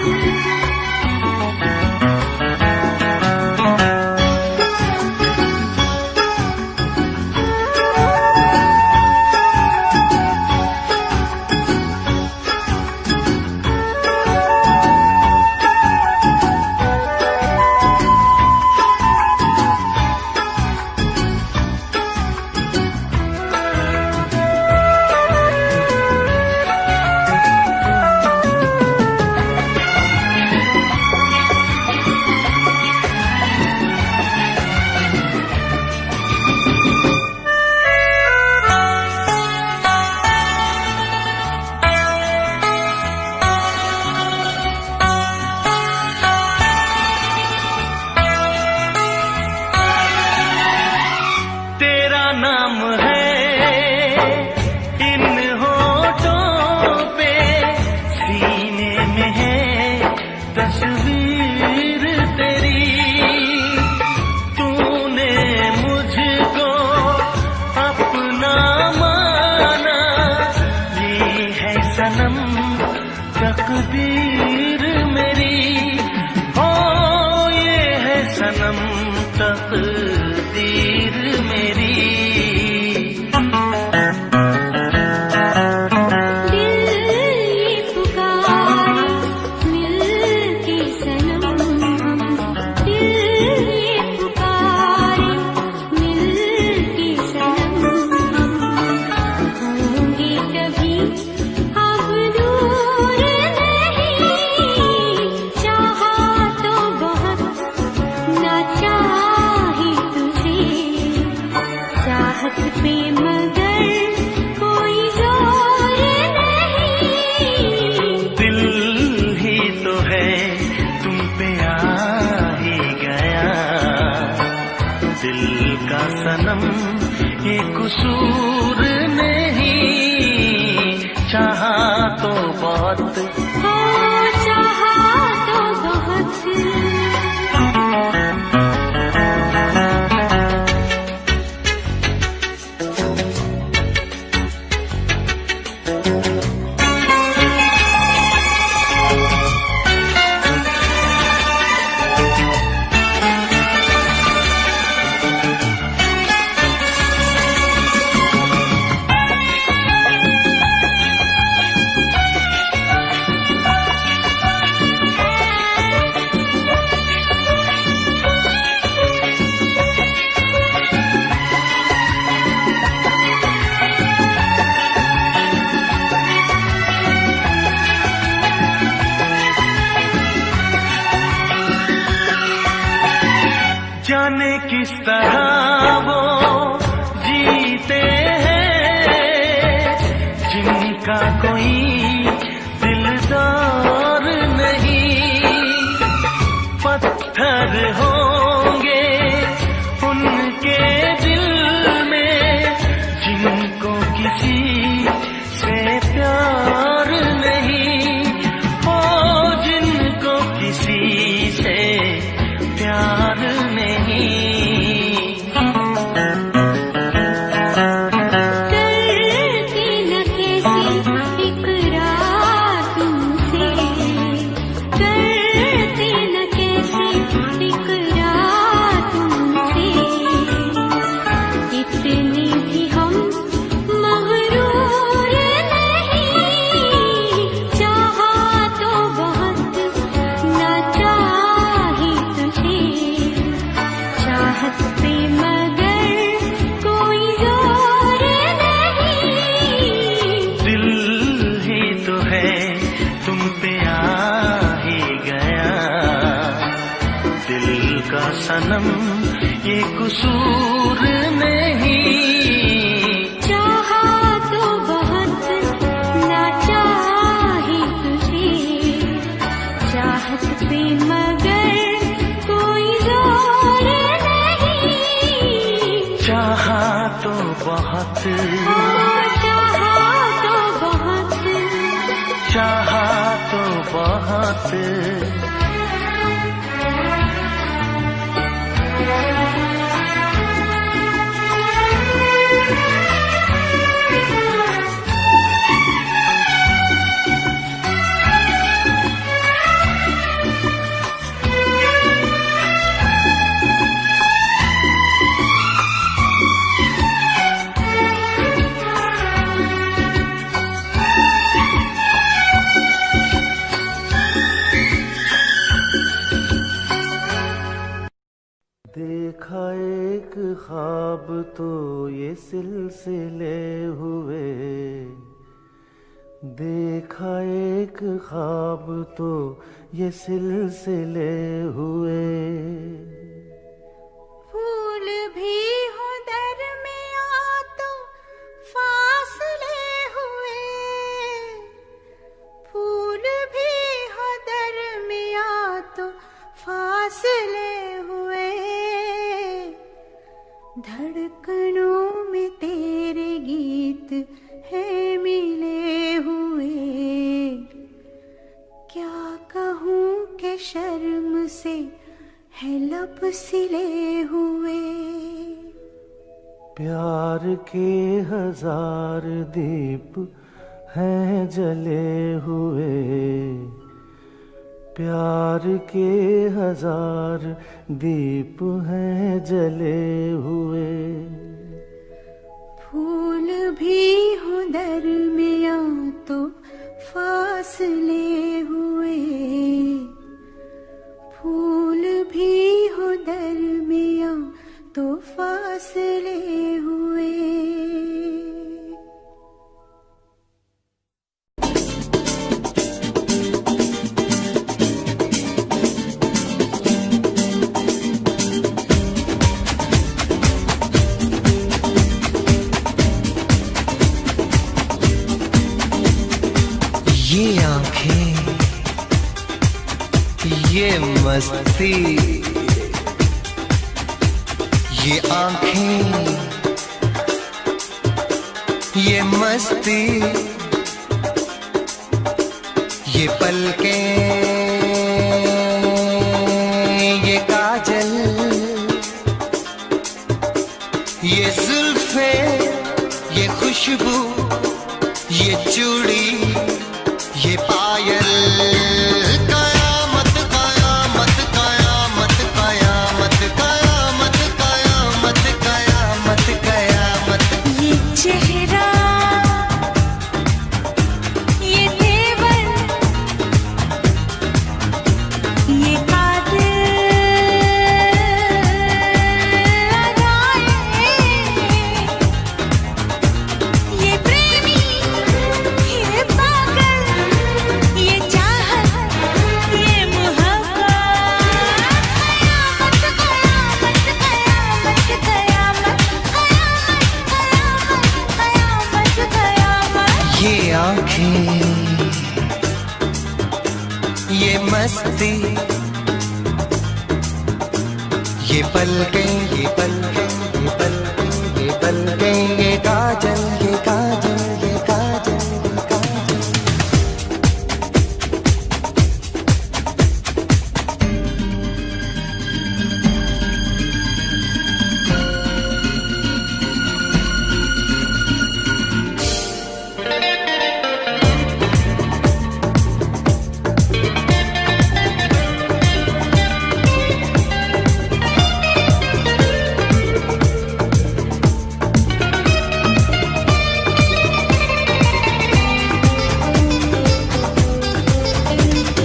तेरा नाम है इन होठों पे, सीने में है तस्वीर तेरी, तूने मुझको अपना माना, ये है सनम तकदीर मेरी, ओ ये है सनम तकदीर मेरी। दिल ये पुकारे मिलके सनम, दिल ये पुकारे मिलके सनम, होंगे कभी अब दूर नहीं, चाहा चाहा तो बहुत, हो चाहा तो बहुत। जाने किस तरह वो जीते हैं जिनका कोई दिलदार नहीं। पत्थर होंगे उनके दिल में जिनको किसी से प्यार नहीं, ओ जिनको किसी से प्यार नहीं। करती न कैसी इकरार तुमसे, करती न कैसी इकरार तुमसे। इतने भी हम मगरूर नहीं, चाहा तो बहुत न चाही तुझे। चाहत पे मगर कोई जोर नहीं, दिल ही तो है तुम पे आ ही गया। दिल का सनम ये कसूर नहीं। चाहा तो बहुत न चाही तुझे। चाहत पे मगर कोई जोर नहीं, चाहा तो बहुत, चाहा तो बहुत। चाहा तो बहुत। देखा एक ख्वाब तो ये सिलसिले हुए, देखा एक ख्वाब तो ये सिलसिले हुए। फूल भी हो दरमियां तो फासले हुए, फूल भी हो दरमियां तो फासले हुए। धड़कनों में तेरे गीत है मिले हुए। क्या कहूँ कि शर्म से है लब सिले हुए। प्यार के हजार दीप हैं जले हुए, प्यार के हजार दीप हैं जले हुए। फूल भी हो दरमियां तो फासले हुए, फूल भी हो दरमियां तो फासले हुए। ये आंखें, ये मस्ती, ये आंखें, ये मस्ती, ये पलकें, ये काजल, ये जुल्फे, ये खुशबू, ये चूड़ी, ये पायल, कयामत कयामत कयामत कयामत कयामत कयामत कयामत कयामत। ये चेहरा, ये तेवर, ये ये प्रेमी, ये पागल, ये चाहत, ये मोहब्बत, कयामत कयामत कयामत कयामत कयामत कयामत। ये आँखें, ये मस्ती, ये पलकें, ये पलकें, ये पलकें, ये पलकें, ये काजल, ये काजल, ये काजल, ये काजल।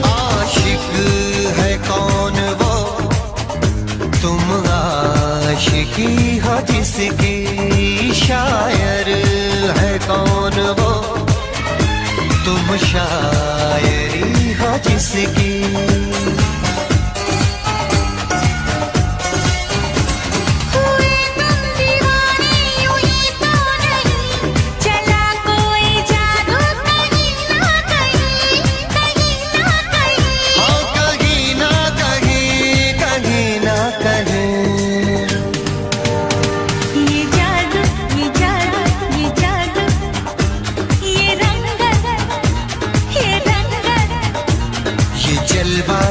आशिक है कौन वो, तुम आशिकी हो जिसकी, शायर है कौन वो, तुम शायरी हो जिसकी। हुए तुम दीवाने यूं ही तो नहीं, चला कोई जादू कहीं ना कहीं, कहीं ना कहीं। हाँ कहीं ना कहीं, कहीं ना कहीं। ये जादू, ये जादू, ये जादू, ये रंगत, ये रंगत। ये जलवा,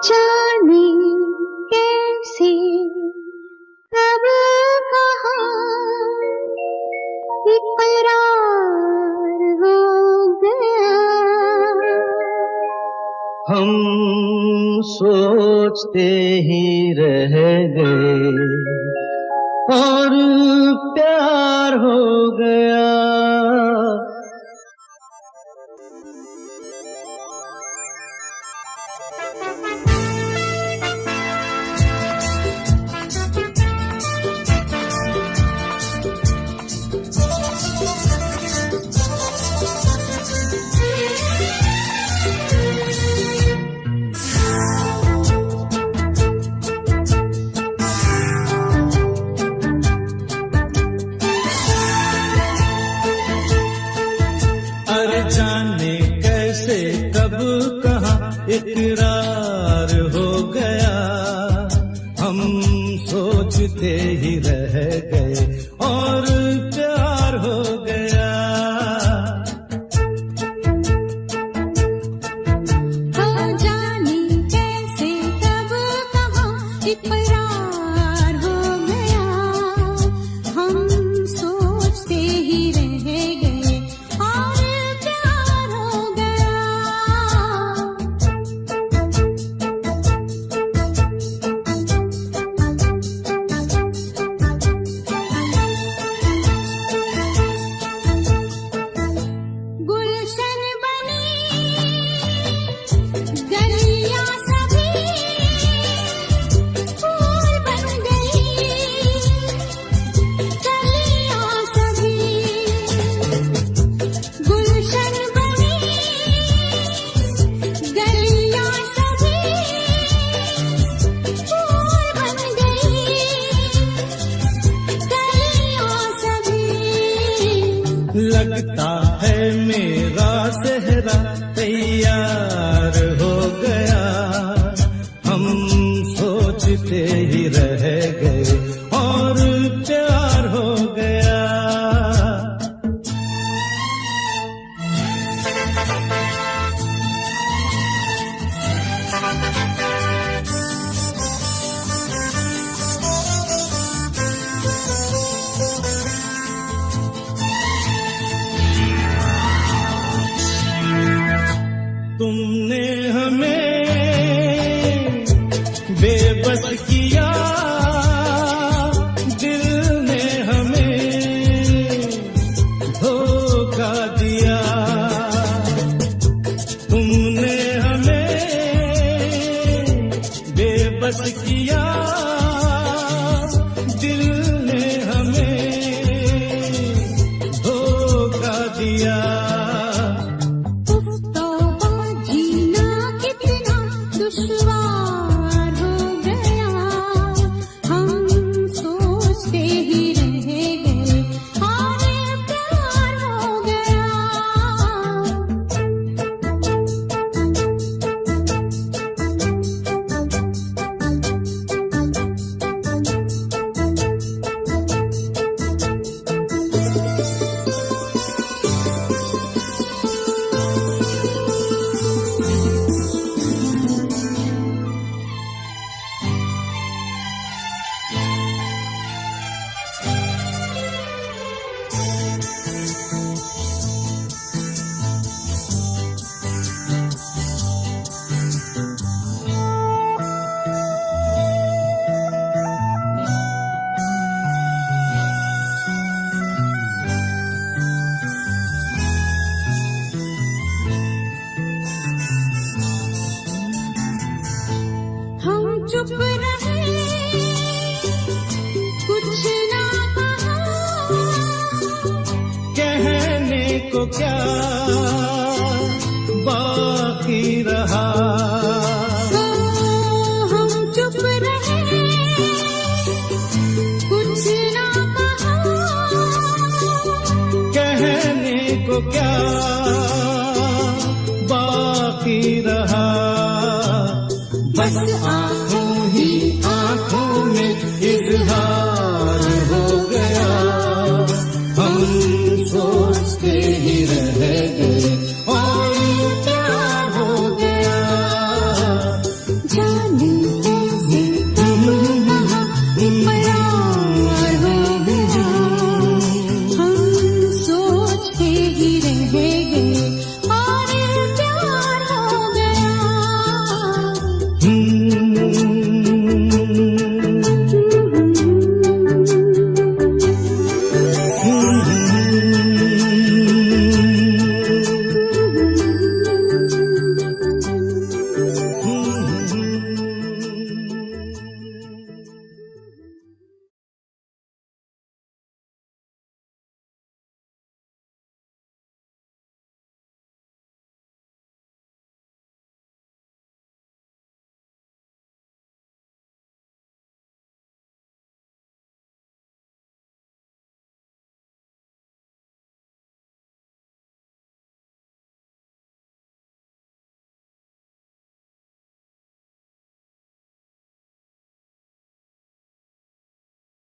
जाने कैसे कब कहाँ इकरार हो गया। हम सोचते ही रह गए और प्यार हो गया। जाने कैसे कब कहाँ इकरार हो गया। हम सोचते ही रह गए और प्यार हो गया। हाँ जाने कैसे कब कहाँ इकरार हो गया। हम सोचते ही रह गए और लगता है मेरा सेहरा तैयार हो गया। हम सोचते ही रह गए और प्यार हो गया। तुमने हमें बेबस किया, दिल ने हमें धोखा दिया। तुमने हमें बेबस किया, दिल ने हमें धोखा दिया। दुश्वार हो गया। हम सोचते ही रह गए और प्यार हो गया। हम चुप रहे, कुछ ना कहा, कहने को क्या बाकी रहा। हम चुप रहे, कुछ ना कहा, कहने को क्या